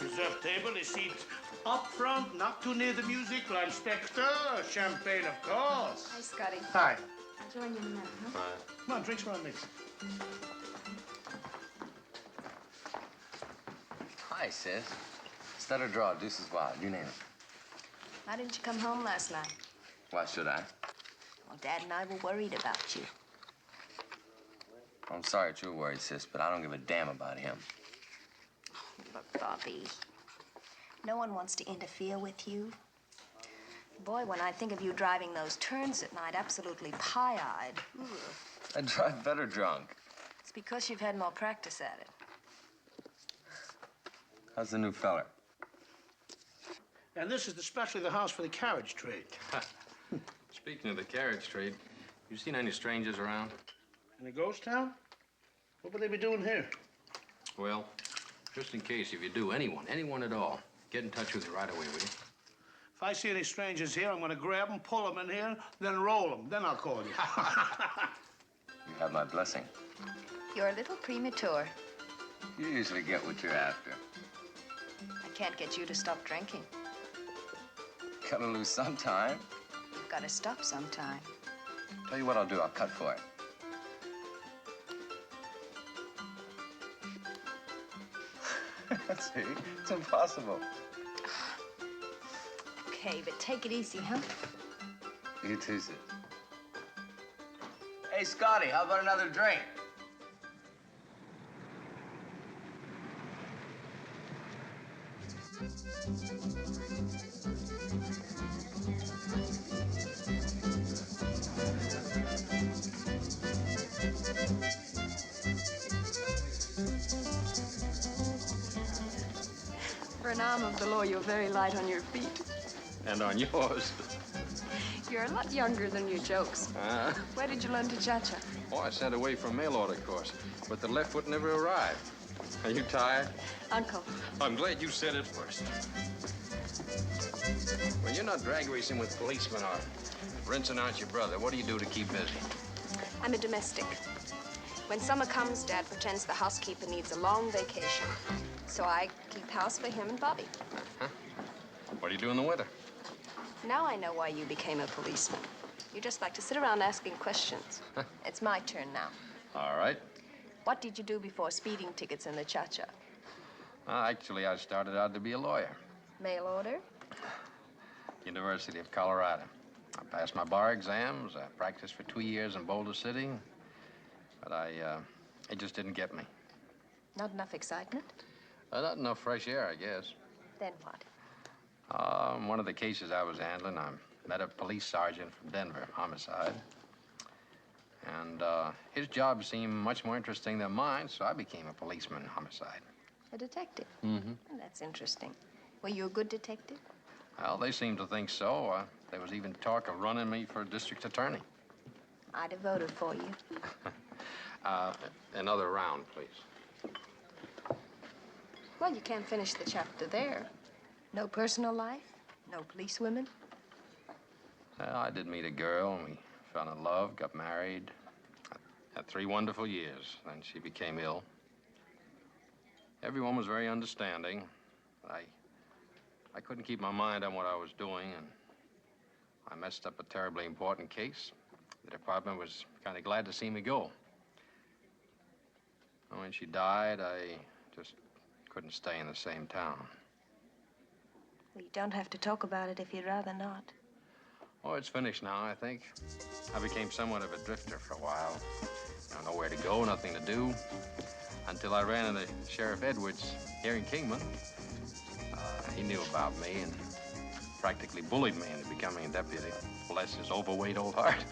Speaker 1: Reserved table is seats up front, not too near the music. L'inspector, champagne, of course.
Speaker 3: Hi, Scotty.
Speaker 1: Hi.
Speaker 3: I'll join you in a minute, huh?
Speaker 1: Come on, drinks around me.
Speaker 13: Hi, sis. Stutter draw, deuces wild, you name it.
Speaker 3: Why didn't you come home last night?
Speaker 13: Why should I?
Speaker 3: Well, Dad and I were worried about you.
Speaker 13: I'm sorry that you're worried, sis, but I don't give a damn about him.
Speaker 3: Look, Bobby, no one wants to interfere with you. Boy, when I think of you driving those turns at night, absolutely pie-eyed.
Speaker 13: I drive better drunk.
Speaker 3: It's because you've had more practice at it.
Speaker 13: How's the new feller?
Speaker 1: And this is especially the house for the carriage trade.
Speaker 2: Speaking of the carriage trade, you seen any strangers around?
Speaker 1: In a ghost town? What would they be doing here?
Speaker 2: Well, just in case, if you do, anyone at all, get in touch with me right away, will you?
Speaker 1: If I see any strangers here, I'm going to grab them, pull them in here, then roll them. Then I'll call you.
Speaker 13: You have my blessing.
Speaker 3: You're a little premature.
Speaker 13: You usually get what you're after.
Speaker 3: I can't get you to stop drinking.
Speaker 13: Gotta lose some time.
Speaker 3: You've got to stop sometime.
Speaker 13: Tell you what I'll do. I'll cut for it. See? It's impossible.
Speaker 3: Okay, but take it easy, huh?
Speaker 13: You too, sis. Hey, Scotty, how about another drink?
Speaker 3: For an arm of the law, you're very light on your feet.
Speaker 2: And on yours.
Speaker 3: You're a lot younger than your jokes. Where did you learn to cha-cha?
Speaker 2: Oh, I sent away for a mail order course, but the left foot never arrived. Are you tired?
Speaker 3: Uncle.
Speaker 2: I'm glad you said it first. When you're not drag racing with policemen or rinsing out your brother, what do you do to keep busy?
Speaker 3: I'm a domestic. When summer comes, Dad pretends the housekeeper needs a long vacation. So I keep house for him and Bobby.
Speaker 2: Huh? What do you do in the winter?
Speaker 3: Now I know why you became a policeman. You just like to sit around asking questions. It's my turn now.
Speaker 2: All right.
Speaker 3: What did you do before speeding tickets and the cha-cha?
Speaker 2: Actually, I started out to be a lawyer.
Speaker 3: Mail order?
Speaker 2: University of Colorado. I passed my bar exams. I practiced for 2 years in Boulder City. But it just didn't get me.
Speaker 3: Not enough excitement?
Speaker 2: Not enough fresh air, I guess.
Speaker 3: Then what?
Speaker 2: One of the cases I was handling, I met a police sergeant from Denver, homicide. And his job seemed much more interesting than mine, so I became a policeman, homicide.
Speaker 3: A detective?
Speaker 2: Mm-hmm.
Speaker 3: Oh, that's interesting. Were you a good detective?
Speaker 2: Well, they seemed to think so. There was even talk of running me for district attorney.
Speaker 3: I'd have voted for you.
Speaker 2: Another round, please.
Speaker 3: Well, you can't finish the chapter there. No personal life? No police women?
Speaker 2: Well, I did meet a girl, and we fell in love, got married. Had 3 wonderful years. Then she became ill. Everyone was very understanding. I couldn't keep my mind on what I was doing, and I messed up a terribly important case. The department was kind of glad to see me go. And when she died, I just couldn't stay in the same town.
Speaker 3: Well, you don't have to talk about it if you'd rather not.
Speaker 2: Oh, it's finished now, I think. I became somewhat of a drifter for a while. Nowhere to go, nothing to do. Until I ran into Sheriff Edwards here in Kingman. He knew about me and practically bullied me into becoming a deputy. Bless his overweight old heart.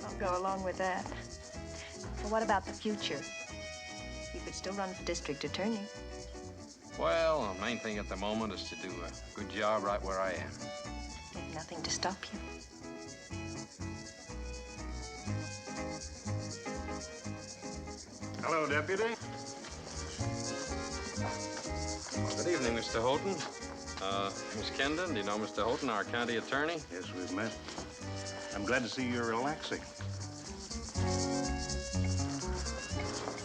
Speaker 3: I'll go along with that. So what about the future? You could still run for district attorney.
Speaker 2: Well, the main thing at the moment is to do a good job right where I am.
Speaker 3: There's nothing to stop you.
Speaker 12: Hello, Deputy.
Speaker 2: Well, good evening, Mr. Houghton. Miss Kendon, do you know Mr. Houghton, our county attorney?
Speaker 12: Yes, we've met. I'm glad to see you're relaxing.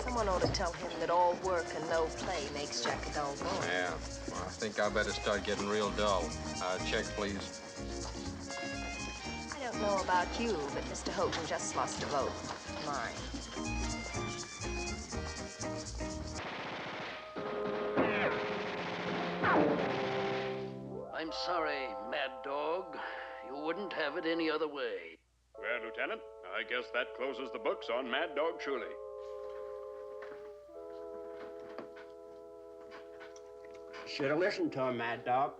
Speaker 3: Someone ought to tell him that all work and no play makes Jack a dull boy.
Speaker 2: Yeah, well, I think I better start getting real dull. Check, please.
Speaker 3: I don't know about you, but Mr. Houghton just lost a vote. Mine.
Speaker 14: I'm sorry, Mad Dog. You wouldn't have it any other way.
Speaker 15: Well, Lieutenant, I guess that closes the books on Mad Dog Truly.
Speaker 14: Should have listened to him, Mad Dog.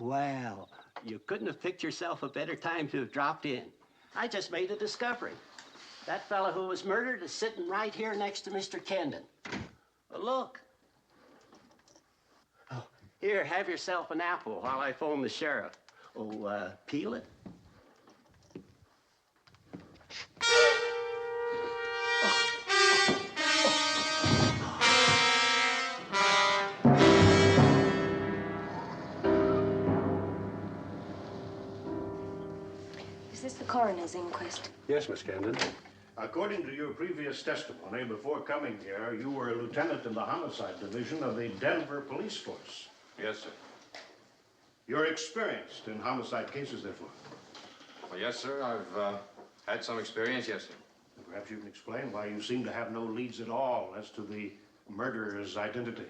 Speaker 16: Well, you couldn't have picked yourself a better time to have dropped in. I just made a discovery. That fellow who was murdered is sitting right here next to Mr. Kendon. Look. Oh, here, have yourself an apple while I phone the sheriff. Oh, peel it.
Speaker 3: Is this the coroner's inquest?
Speaker 12: Yes, Miss Kendon. According to your previous testimony, before coming here, you were a lieutenant in the homicide division of the Denver Police Force.
Speaker 2: Yes, sir.
Speaker 12: You're experienced in homicide cases, therefore.
Speaker 2: Well, yes, sir. I've had some experience, yes, sir.
Speaker 12: Perhaps you can explain why you seem to have no leads at all as to the murderer's identity.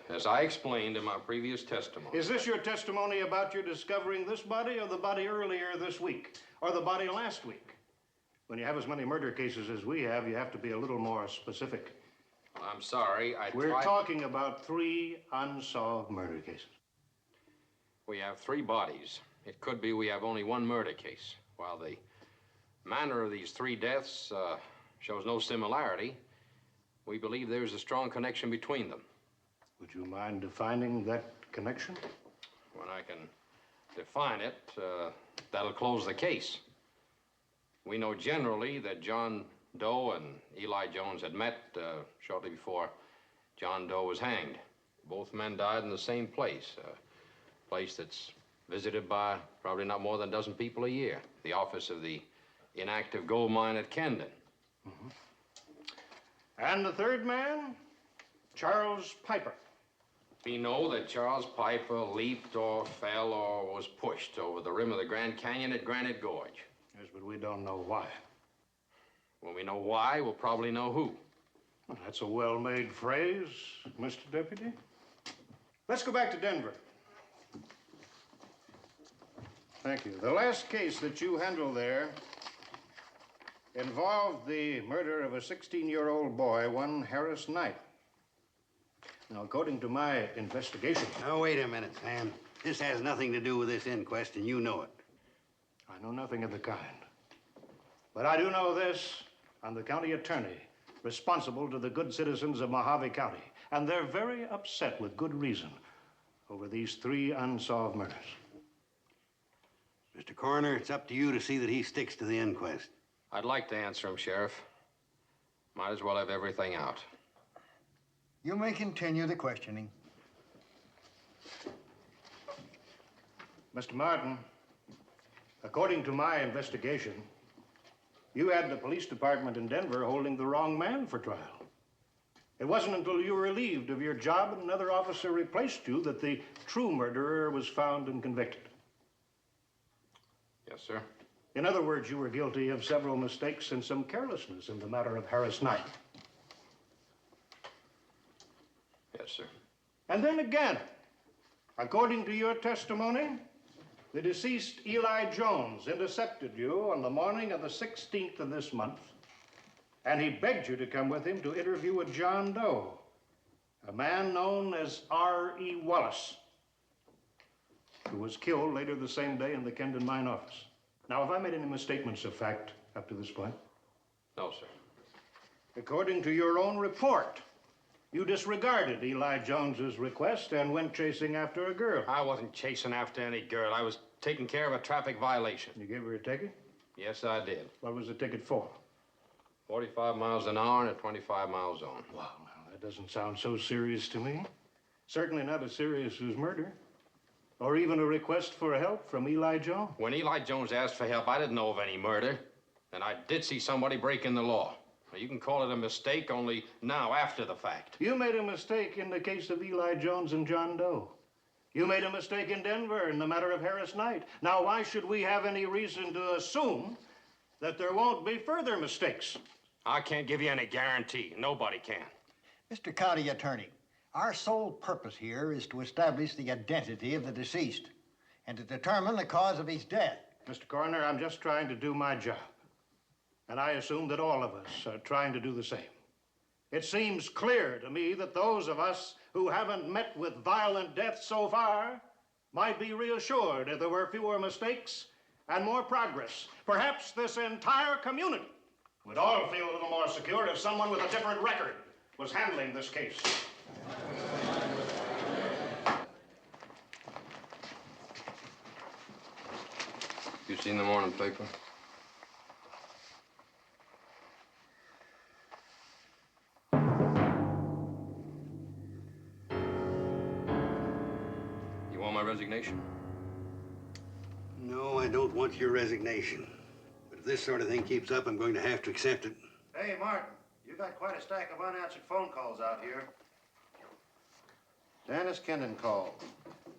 Speaker 2: As I explained in my previous testimony.
Speaker 12: Is this your testimony about your discovering this body or the body earlier this week? Or the body last week? When you have as many murder cases as we have, you have to be a little more specific.
Speaker 2: Well, I'm sorry,
Speaker 12: We're talking about 3 unsolved murder cases.
Speaker 2: We have 3 bodies. It could be we have only 1 murder case. While the manner of these 3 deaths shows no similarity, we believe there's a strong connection between them.
Speaker 12: Would you mind defining that connection?
Speaker 2: When I can define it, that'll close the case. We know generally that John Doe and Eli Jones had met shortly before John Doe was hanged. Both men died in the same place, a place that's visited by probably not more than a dozen people a year, the office of the inactive gold mine at Kendon.
Speaker 12: Mm-hmm. And the third man, Charles Piper.
Speaker 2: We know that Charles Piper leaped or fell or was pushed over the rim of the Grand Canyon at Granite Gorge.
Speaker 12: Yes, but we don't know why.
Speaker 2: When we know why, we'll probably know who.
Speaker 12: Well, that's a well-made phrase, Mr. Deputy. Let's go back to Denver. Thank you. The last case that you handled there involved the murder of a 16-year-old boy, one Harris Knight. Now, according to my investigation...
Speaker 4: Now, wait a minute, Sam. This has nothing to do with this inquest, and you know it.
Speaker 12: I know nothing of the kind. But I do know this. I'm the county attorney, responsible to the good citizens of Mojave County. And they're very upset, with good reason, over these 3 unsolved murders.
Speaker 4: Mr. Coroner, it's up to you to see that he sticks to the inquest.
Speaker 2: I'd like to answer him, Sheriff. Might as well have everything out.
Speaker 17: You may continue the questioning.
Speaker 12: Mr. Martin, according to my investigation, you had the police department in Denver holding the wrong man for trial. It wasn't until you were relieved of your job and another officer replaced you that the true murderer was found and convicted.
Speaker 2: Yes, sir.
Speaker 12: In other words, you were guilty of several mistakes and some carelessness in the matter of Harris Knight.
Speaker 2: Yes, sir.
Speaker 12: And then again, according to your testimony, the deceased Eli Jones intercepted you on the morning of the 16th of this month, and he begged you to come with him to interview with John Doe, a man known as R.E. Wallace, who was killed later the same day in the Kendon mine office. Now, have I made any misstatements of fact up to this point?
Speaker 2: No, sir.
Speaker 12: According to your own report, you disregarded Eli Jones's request and went chasing after a girl.
Speaker 2: I wasn't chasing after any girl. I was taking care of a traffic violation.
Speaker 12: You gave her a ticket?
Speaker 2: Yes, I did.
Speaker 12: What was the ticket for?
Speaker 2: 45 miles an hour and a 25-mile zone.
Speaker 12: Wow, now, that doesn't sound so serious to me. Certainly not as serious as murder. Or even a request for help from Eli Jones.
Speaker 2: When Eli Jones asked for help, I didn't know of any murder. And I did see somebody breaking the law. Now, you can call it a mistake only now, after the fact.
Speaker 12: You made a mistake in the case of Eli Jones and John Doe. You made a mistake in Denver in the matter of Harris Knight. Now, why should we have any reason to assume that there won't be further mistakes?
Speaker 2: I can't give you any guarantee. Nobody can.
Speaker 17: Mr. County Attorney, our sole purpose here is to establish the identity of the deceased and to determine the cause of his death.
Speaker 12: Mr. Coroner, I'm just trying to do my job. And I assume that all of us are trying to do the same. It seems clear to me that those of us who haven't met with violent death so far might be reassured if there were fewer mistakes and more progress. Perhaps this entire community would all feel a little more secure if someone with a different record was handling this case.
Speaker 2: You seen the morning paper? You want my resignation?
Speaker 4: No, I don't want your resignation. But if this sort of thing keeps up, I'm going to have to accept it.
Speaker 10: Hey, Martin, you got quite a stack of unanswered phone calls out here. Janice Kendon called.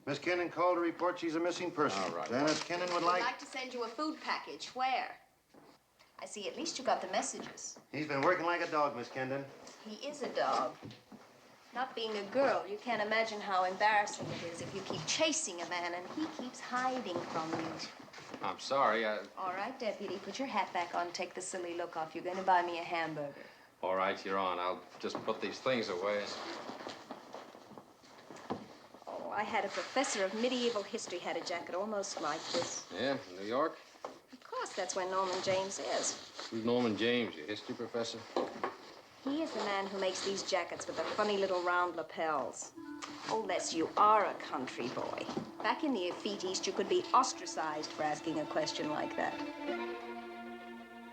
Speaker 10: Miss Kendon called to report she's a missing person.
Speaker 2: All right.
Speaker 10: Janice Kendon would
Speaker 3: I'd
Speaker 10: like...
Speaker 3: like to send you a food package. Where? I see at least you got the messages.
Speaker 10: He's been working like a dog, Miss Kendon.
Speaker 3: He is a dog. Not being a girl, you can't imagine how embarrassing it is if you keep chasing a man and he keeps hiding from you.
Speaker 2: I'm sorry,
Speaker 3: All right, Deputy, put your hat back on. Take the silly look off. You're going to buy me a hamburger.
Speaker 2: All right, you're on. I'll just put these things away.
Speaker 3: Oh, I had a professor of medieval history had a jacket almost like this.
Speaker 2: Yeah, New York?
Speaker 3: Of course, that's where Norman James is.
Speaker 2: Who's Norman James, your history professor?
Speaker 3: He is the man who makes these jackets with the funny little round lapels. Oh, Les, you are a country boy. Back in the effete East, you could be ostracized for asking a question like that.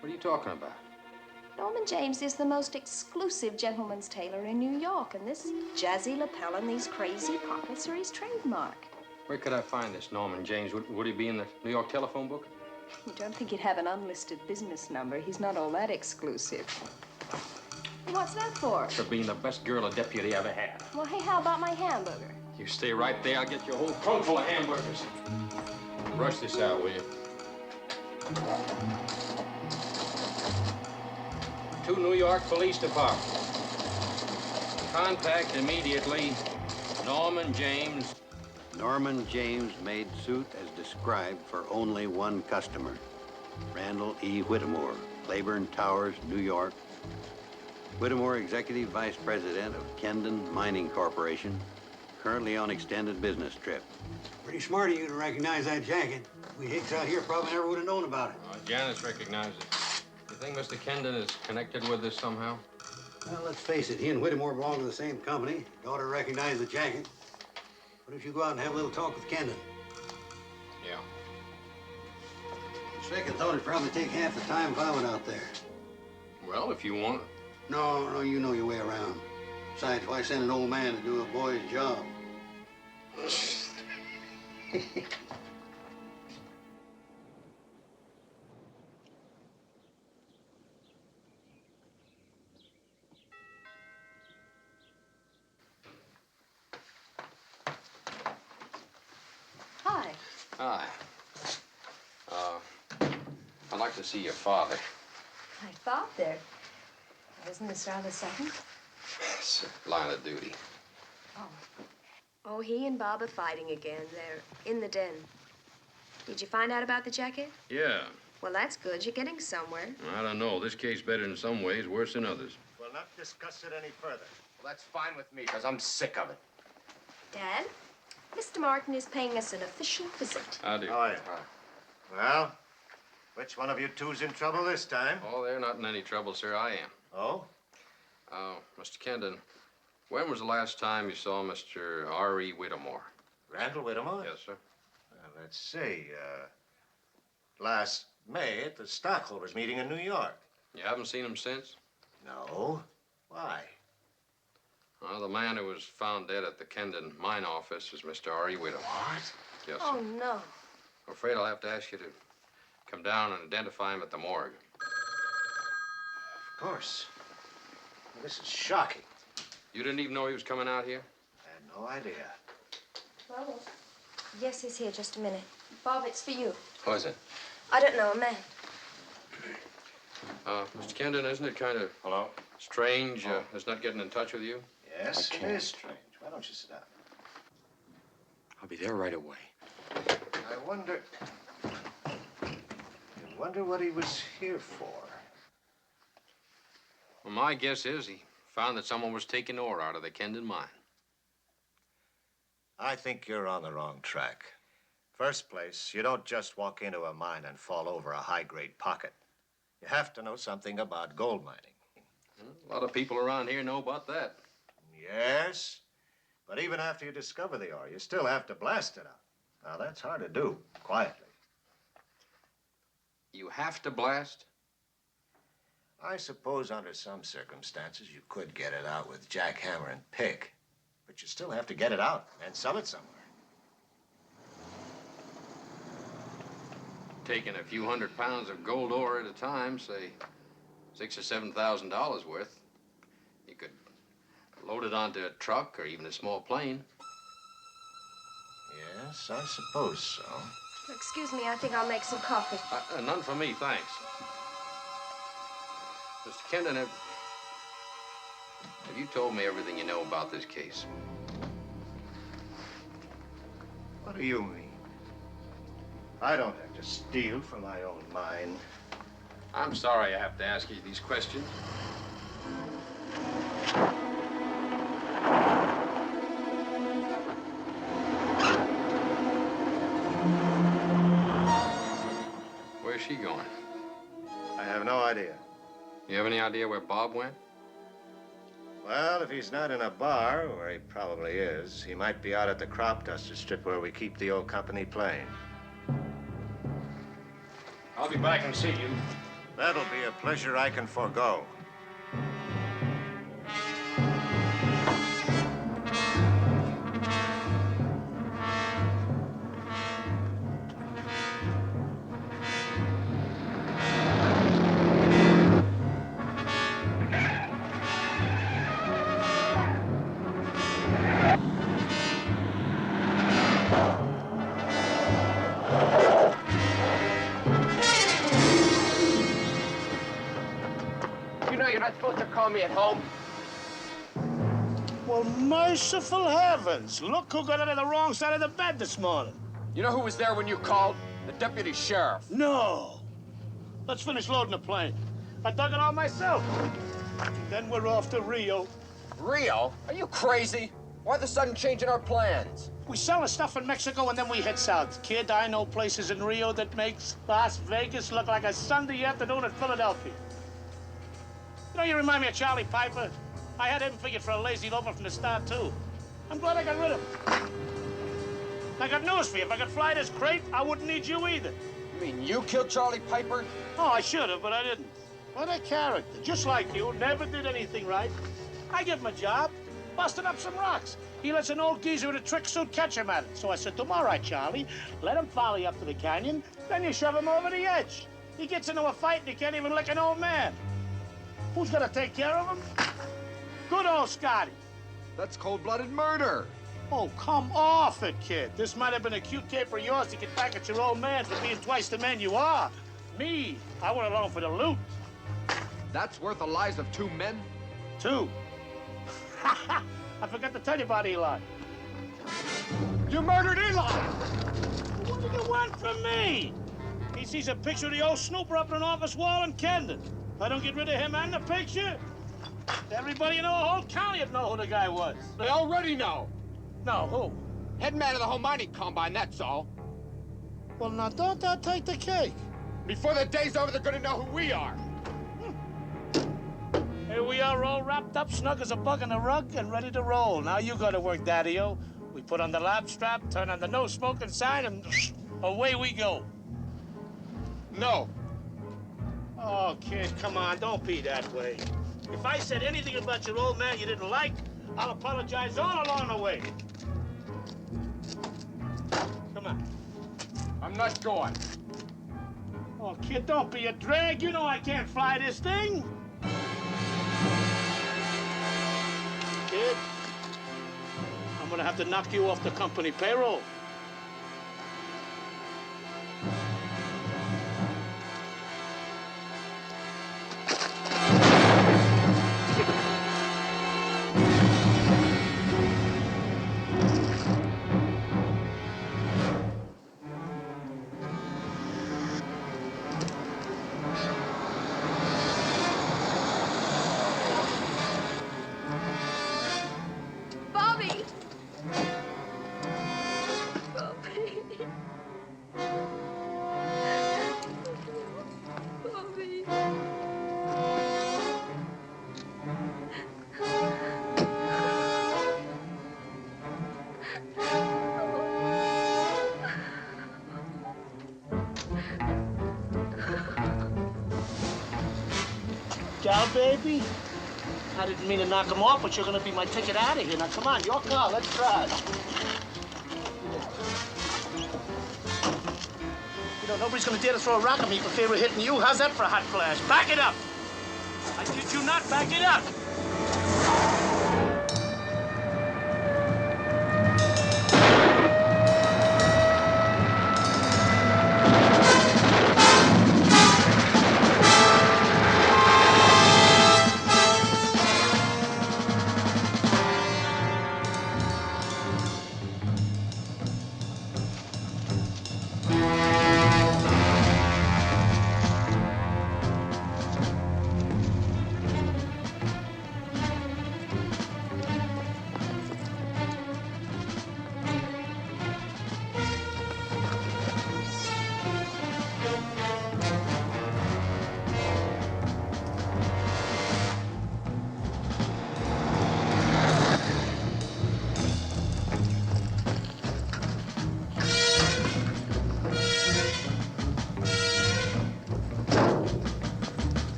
Speaker 2: What are you talking about?
Speaker 3: Norman James is the most exclusive gentleman's tailor in New York, and this jazzy lapel and these crazy pockets are his trademark.
Speaker 2: Where could I find this Norman James? Would he be in the New York telephone book?
Speaker 3: You don't think he'd have an unlisted business number? He's not all that exclusive. What's that for?
Speaker 2: For being the best girl a deputy ever had.
Speaker 3: Well, hey, how about my hamburger?
Speaker 2: You stay right there. I'll get you a whole trunk full of hamburgers. Rush this out, will you? To New York Police Department. Contact immediately Norman James.
Speaker 4: Norman James made suit as described for only one customer. Randall E. Whittemore, Claiborne Towers, New York. Whittemore, Executive Vice President of Kendon Mining Corporation, currently on extended business trip. Pretty smart of you to recognize that jacket. We hicks out here probably never would have known about it.
Speaker 2: Janice recognized it. You think Mr. Kendon is connected with this somehow?
Speaker 4: Well, let's face it, he and Whittemore belong to the same company. Daughter recognized the jacket. What if you go out and have a little talk with Kendon?
Speaker 2: Yeah.
Speaker 4: Second thought, it'd probably take half the time if I went out there.
Speaker 2: Well, if you want.
Speaker 4: No, you know your way around. Besides, why send an old man to do a boy's job?
Speaker 3: Hi.
Speaker 2: Hi. I'd like to see your father.
Speaker 3: I thought there. Isn't this rather sudden?
Speaker 2: It's a line of duty.
Speaker 3: Oh, he and Bob are fighting again. They're in the den. Did you find out about the jacket?
Speaker 2: Yeah.
Speaker 3: Well, that's good. You're getting somewhere.
Speaker 2: I don't know. This case better in some ways, worse in others.
Speaker 10: We'll not discuss it any further.
Speaker 13: Well, that's fine with me, because I'm sick of it.
Speaker 3: Dad, Mr. Martin is paying us an official visit.
Speaker 2: I do.
Speaker 10: Oh, yeah. Well, which one of you two's in trouble this time?
Speaker 2: Oh, they're not in any trouble, sir. I am.
Speaker 10: Oh?
Speaker 2: Mr. Kendon, when was the last time you saw Mr. R.E. Whittemore?
Speaker 10: Randall Whittemore?
Speaker 2: Yes, sir.
Speaker 10: Well, let's see. Last May at the stockholders' meeting in New York.
Speaker 2: You haven't seen him since?
Speaker 10: No. Why?
Speaker 2: Well, the man who was found dead at the Kendon mine office is Mr. R.E. Whittemore.
Speaker 10: What?
Speaker 2: Yes, sir.
Speaker 3: Oh, no.
Speaker 2: I'm afraid I'll have to ask you to come down and identify him at the morgue.
Speaker 10: Of course. Well, this is shocking.
Speaker 2: You didn't even know he was coming out here?
Speaker 10: I had no idea.
Speaker 3: Well, yes, he's here. Just a minute. Bob, it's for you.
Speaker 2: Who is it?
Speaker 3: I don't know, a man.
Speaker 2: Mr. Kendon, isn't it kind of strange us not getting in touch with you?
Speaker 10: Yes, it is strange. Why don't you sit down?
Speaker 13: I'll be there right away.
Speaker 10: I wonder what he was here for.
Speaker 2: Well, my guess is he found that someone was taking ore out of the Kendon mine.
Speaker 10: I think you're on the wrong track. First place, you don't just walk into a mine and fall over a high-grade pocket. You have to know something about gold mining.
Speaker 2: A lot of people around here know about that.
Speaker 10: Yes, but even after you discover the ore, you still have to blast it out. Now, that's hard to do, quietly.
Speaker 2: You have to blast?
Speaker 10: I suppose under some circumstances you could get it out with jackhammer and pick, but you still have to get it out and sell it somewhere.
Speaker 2: Taking a few hundred pounds of gold ore at a time, say $6,000 or $7,000 worth, you could load it onto a truck or even a small plane.
Speaker 10: Yes, I suppose so.
Speaker 3: Excuse me, I think I'll make some coffee.
Speaker 2: None for me, thanks. Mr. Kendon, have you told me everything you know about this case?
Speaker 10: What do you mean? I don't have to steal from my own mine.
Speaker 2: I'm sorry I have to ask you these questions. Where's she going?
Speaker 10: I have no idea.
Speaker 2: You have any idea where Bob went?
Speaker 10: Well, if he's not in a bar, where he probably is, he might be out at the crop duster strip where we keep the old company plane.
Speaker 2: I'll be back and see you.
Speaker 10: That'll be a pleasure I can forego.
Speaker 5: You're not supposed to call me at home.
Speaker 1: Well, merciful heavens. Look who got out of the wrong side of the bed this morning.
Speaker 5: You know who was there when you called? The deputy sheriff.
Speaker 1: No. Let's finish loading the plane. I dug it out myself. Then we're off to Rio.
Speaker 5: Rio? Are you crazy? Why the sudden change in our plans?
Speaker 1: We sell the stuff in Mexico and then we head south. Kid, I know places in Rio that makes Las Vegas look like a Sunday afternoon in Philadelphia. You know, you remind me of Charlie Piper. I had him figured for a lazy loafer from the start, too. I'm glad I got rid of him. I got news for you. If I could fly this crate, I wouldn't need you either.
Speaker 5: You mean you killed Charlie Piper?
Speaker 1: Oh, I should have, but I didn't. What a character. Just like you, never did anything right. I give him a job, busting up some rocks. He lets an old geezer in a trick suit catch him at it. So I said to him, all right, Charlie, let him follow you up to the canyon, then you shove him over the edge. He gets into a fight and he can't even lick an old man. Who's gonna take care of him? Good old Scotty.
Speaker 5: That's cold-blooded murder.
Speaker 1: Oh, come off it, kid. This might have been a cute caper of yours to get back at your old man for being twice the man you are. Me, I went along for the loot.
Speaker 5: That's worth the lives of 2 men?
Speaker 1: 2. I forgot to tell you about Eli.
Speaker 5: You murdered Eli!
Speaker 1: What do you want from me? He sees a picture of the old snooper up on an office wall in Kendon. If I don't get rid of him and the picture, everybody in the whole county would know who the guy was.
Speaker 5: They already know.
Speaker 1: No, who?
Speaker 5: Head man of the whole mining combine, that's all.
Speaker 1: Well, now, don't that take the cake?
Speaker 5: Before the day's over, they're gonna know who we are.
Speaker 1: Here we are, all wrapped up, snug as a bug in a rug, and ready to roll. Now you go to work, Daddy-O. We put on the lab strap, turn on the no-smoking sign, and away we go.
Speaker 5: No.
Speaker 1: Oh, kid, come on, don't be that way. If I said anything about your old man you didn't like, I'll apologize all along the way. Come on.
Speaker 5: I'm not going.
Speaker 1: Oh, kid, don't be a drag. You know I can't fly this thing. Kid, I'm gonna have to knock you off the company payroll. Now, baby, I didn't mean to knock him off, but you're gonna be my ticket out of here. Now, come on, your car, let's drive. You know, nobody's gonna dare to throw a rock at me for fear of hitting you. How's that for a hot flash? Back it up! I kid you not, back it up!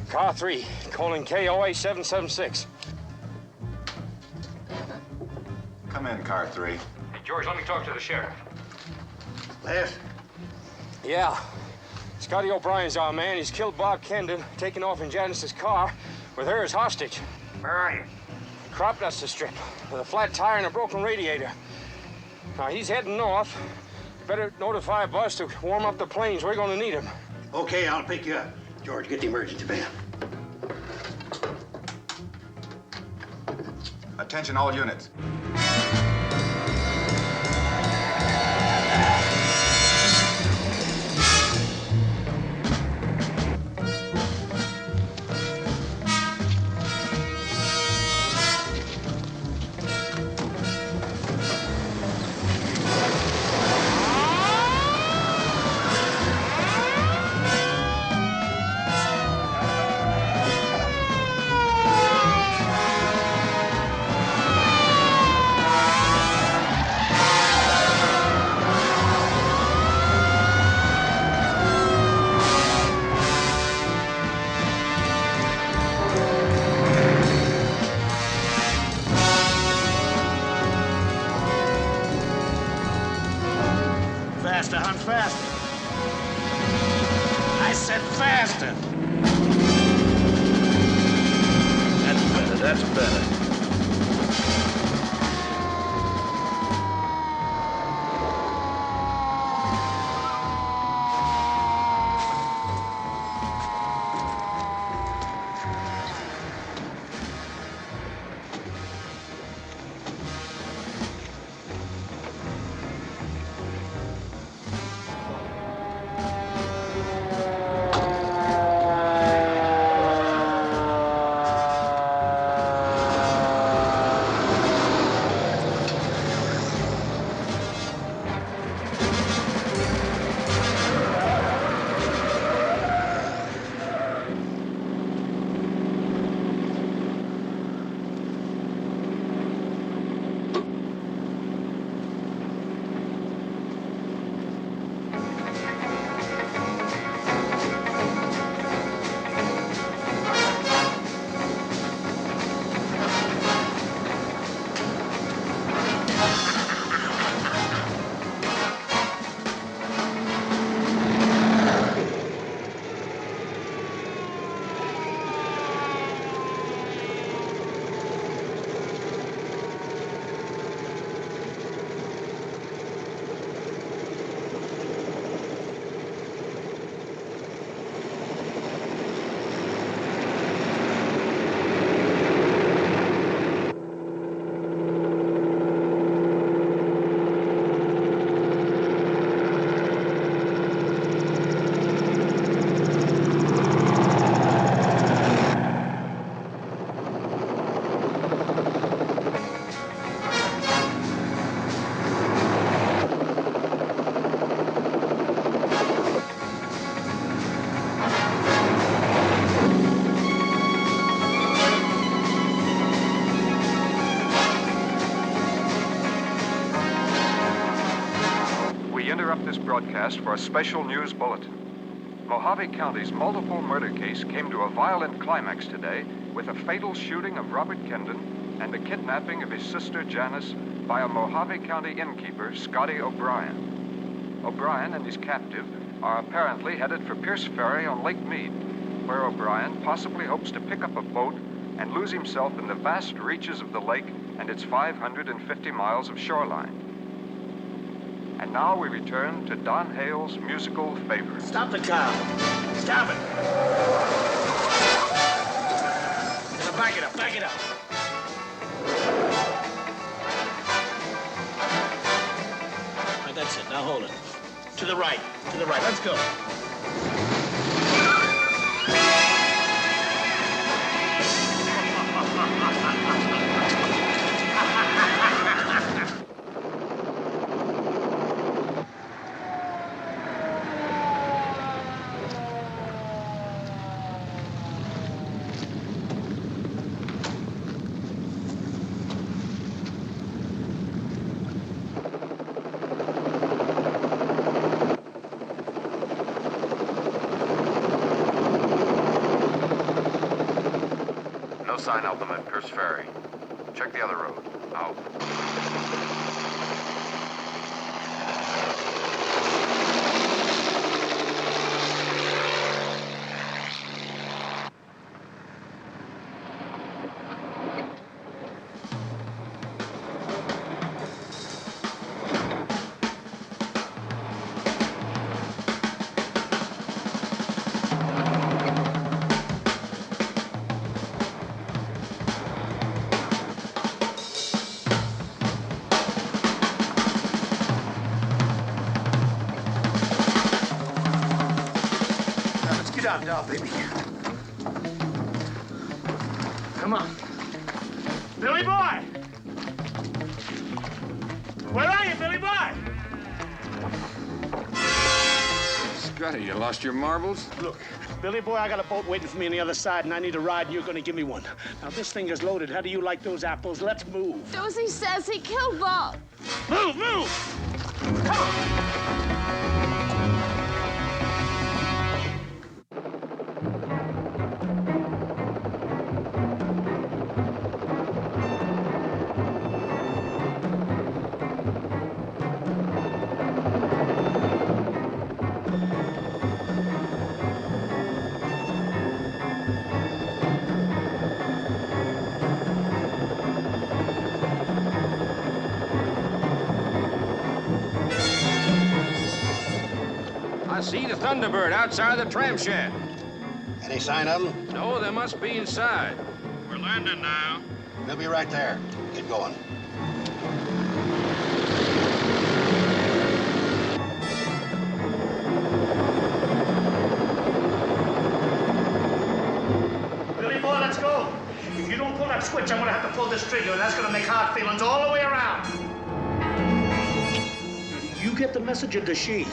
Speaker 18: Car 3, calling KOA 776.
Speaker 10: Come in, car 3.
Speaker 18: Hey, George, let me talk to the sheriff.
Speaker 10: Les?
Speaker 18: Yeah. Scotty O'Brien's our man. He's killed Bob Kendon, taken off in Janice's car with her as hostage.
Speaker 10: Where are you?
Speaker 18: Crop duster strip with a flat tire and a broken radiator. Now, he's heading north. You better notify Buzz to warm up the planes. We're going to need him.
Speaker 17: Okay, I'll pick you up. George, get the emergency van.
Speaker 9: Attention all units.
Speaker 1: Faster, hunt faster. I said faster. That's better.
Speaker 19: broadcast for a special news bulletin. Mojave County's multiple murder case came to a violent climax today with a fatal shooting of Robert Kendon and the kidnapping of his sister Janice by a Mojave County innkeeper, Scotty O'Brien. O'Brien and his captive are apparently headed for Pierce Ferry on Lake Mead, where O'Brien possibly hopes to pick up a boat and lose himself in the vast reaches of the lake and its 550 miles of shoreline. And now we return to Don Hale's musical favorite.
Speaker 1: Stop the car. Stop it. Now back it up, back it up. All right, that's it. Now hold it. To the right, let's go.
Speaker 19: No sign of them at Pierce Ferry. Check the other road. Out.
Speaker 1: Get out now, baby. Come on. Billy boy! Where are you, Billy boy?
Speaker 9: Scotty, you lost your marbles?
Speaker 1: Look, Billy boy, I got a boat waiting for me on the other side, and I need a ride, and you're gonna give me one. Now, this thing is loaded. How do you like those apples? Let's move.
Speaker 20: Dozy says he killed Bob.
Speaker 1: Move, move! Come on!
Speaker 2: I see the Thunderbird outside the tram shed.
Speaker 17: Any sign of them?
Speaker 2: No, they must be inside.
Speaker 15: We're landing now.
Speaker 17: They'll be right there. Get going.
Speaker 1: Billy boy, let's go. If you don't pull that switch, I'm gonna have to pull this trigger, and that's gonna make hard feelings all the way around. You get the message, or does she?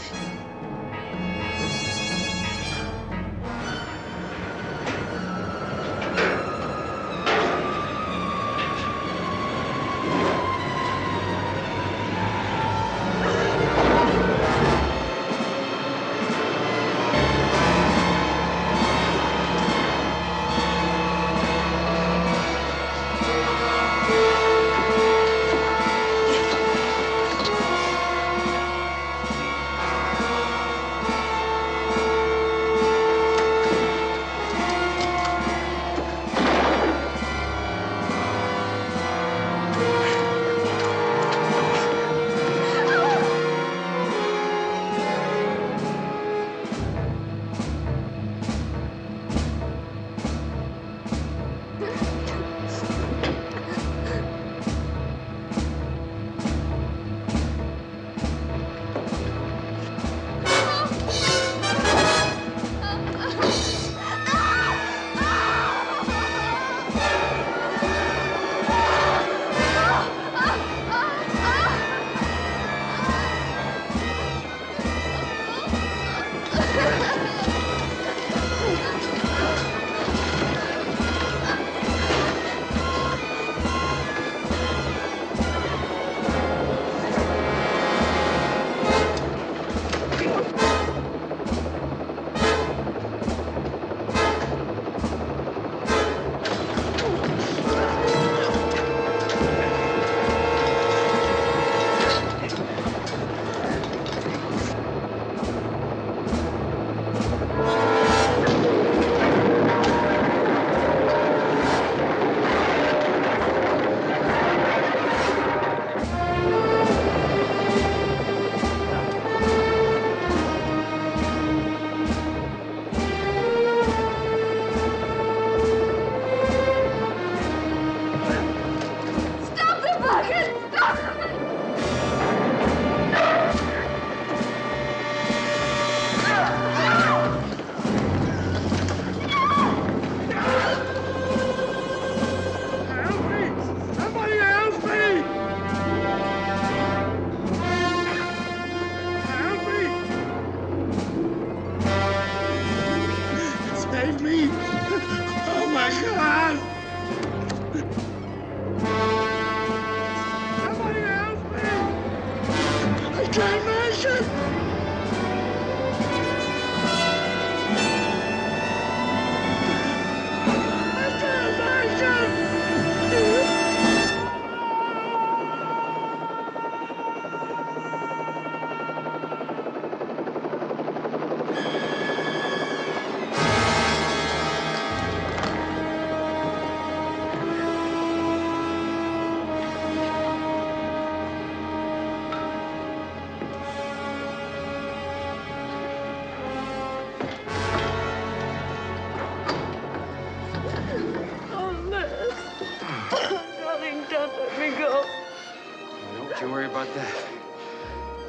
Speaker 18: Don't you worry about that.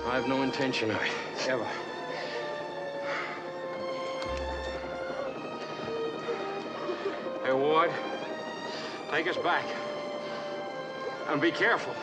Speaker 18: I have no intention of it, ever. Hey, Ward, take us back. And be careful.